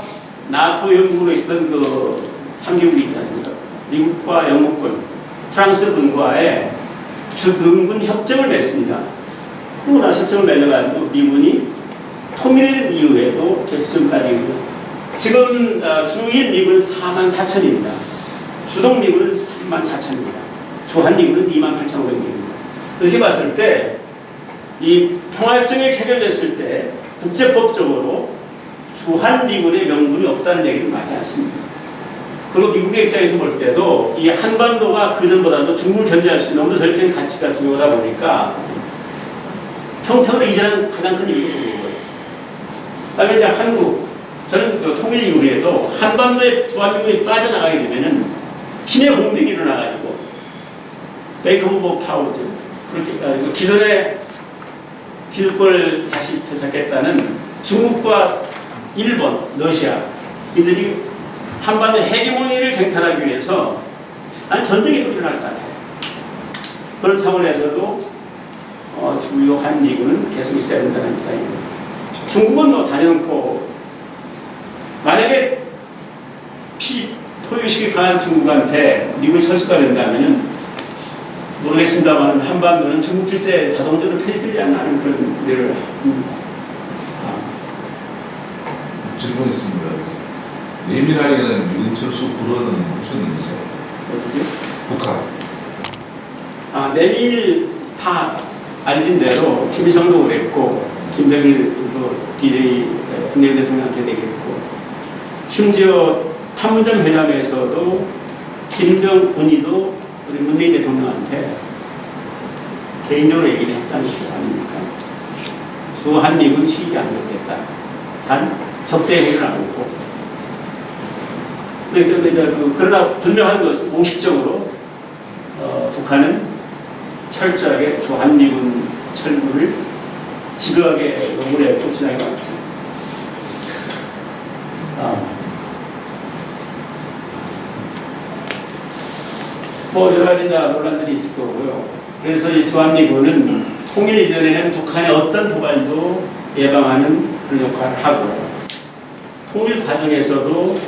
나토 연구로 있었던 3개국이 있지 않습니까? 미국과 영국군, 프랑스군과의 주둔군 협정을 맺습니다. 그러고 나서 협정을 맺어가지고 미군이 통일된 이후에도 계속 지금까지 지금 주일 미군은 44,000입니다. 주동 미군은 34,000입니다. 주한 미군은 28,500입니다. 이렇게 봤을 때 이 평화협정이 체결됐을 때 국제법적으로 주한 미군의 명분이 없다는 얘기는 맞지 않습니다. 그리고 미국의 입장에서 볼 때도 이 한반도가 그전보다도 중국을 견제할 수 있는 너무 설정의 가치가 중요하다 보니까 평택으로 이전하는 가장 큰 이유가 그런 거예요. 그다음에 이제 한국, 저는 그 통일 이후에도 한반도에 주한미군이 빠져나가게 되면은 신의 공백이 일어나가지고 베이컨 오브 파워즈 그렇게 가지고 기존의 기득권을 다시 되찾겠다는 중국과 일본, 러시아 이들이 한반도 헤게모니를 쟁탈하기 위해서 전쟁이 또 일어날 것 같아요. 그런 차원에서도 주요 한미군은 계속 있어야 된다는 입장입니다. 중국은 뭐 다녀놓고 만약에 포유식이 강한 중국한테 미국이 철수가 된다면 모르겠습니다만 한반도는 중국 질서에 자동적으로 편입되지 않는 그런 우려를 합니다. 질문 있습니다. 예민하게는 미군 철수 불어는 무슨 의미죠? 어디지? 북한. 내일 다 알려진 대로 김일성도 그랬고 김정일도 DJ 문재인 대통령한테 되겠고 심지어 판문점 회담에서도 김정은이도 우리 문재인 대통령한테 개인적으로 얘기를 했다는 것 아닙니까? 주한미군 시기 안 되겠다. 단 적대 행위를 안 하고. 그러나 분명한 것은 공식적으로 북한은 철저하게 주한미군 철군을 집요하게 요구를 했고 진행해 왔습니다. 뭐 여러 가지 논란들이 있을 거고요. 그래서 이 주한미군은 통일 이전에는 북한의 어떤 도발도 예방하는 그런 역할을 하고 통일 과정에서도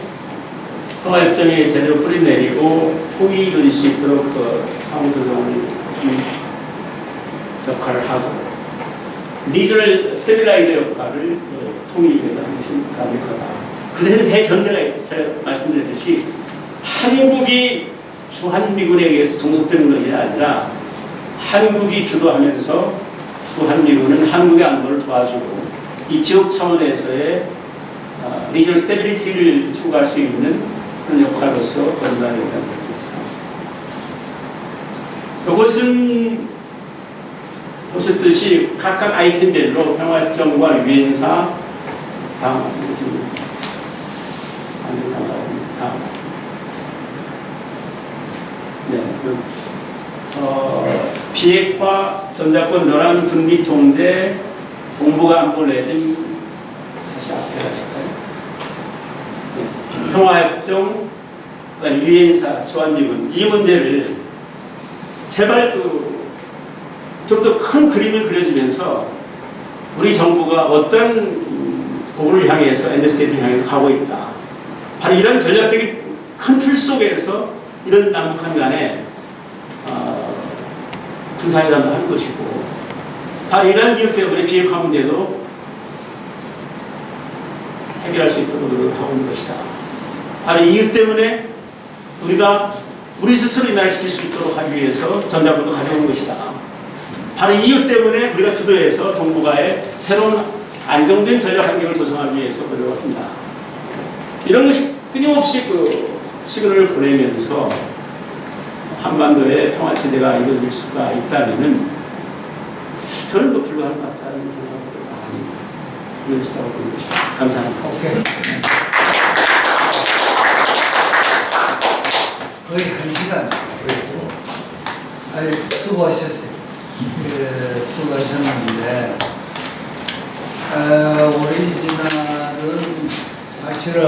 평화협정이 제대로 뿌리내리고 통일이 이루어질 수 있도록 상호조정을 역할을 하고 리저널 스테빌라이저 역할을 통일에다 하는 것이 가능하다. 그런데 대전제가 제가 말씀드렸듯이 한국이 주한미군에 의해서 종속되는 것이 아니라 한국이 주도하면서 주한미군은 한국의 안보를 도와주고 이 지역 차원에서의 리저널 스테빌리티를 추구할 수 있는 그런 역할로서 건강을 합니다. 이것은 보셨듯이 각각 아이템별로 평화협정과 유엔사 다음 비핵화 전자권 너란 분리 통제 동북아 안보 레짐 다시 앞에 가실까요? 평화협정 유엔사 주한미군 이 문제를 제발 좀 더 큰 그림을 그려주면서 우리 정부가 어떤 고를 향해서 엔드스테이트를 향해서 가고 있다. 바로 이런 전략적인 큰 틀 속에서 이런 남북한 간에 군사회담도 하는 것이고 바로 이러한 이유 때문에 비핵화 문제도 해결할 수 있도록 노력을 하고 있는 것이다. 바로 이 이유 때문에 우리가 우리 스스로 이 나라를 지킬 수 있도록 하기 위해서 전자군도 가져온 것이다. 바로 이 이유 때문에 우리가 주도해서 동북아의 새로운 안정된 전략 환경을 조성하기 위해서 노력을 한다. 이런 것이 끊임없이 시그널을 보내면서 한반도의 평화체제가 이루어질 수가 있다면 저는 뭐 불가능한 것 같다는 생각을 이루어지다고 보는 것입니다. 감사합니다. 거의 1시간 그랬어요. 아니, 수고하셨어요. 수고하셨는데, 오리지널은 사실은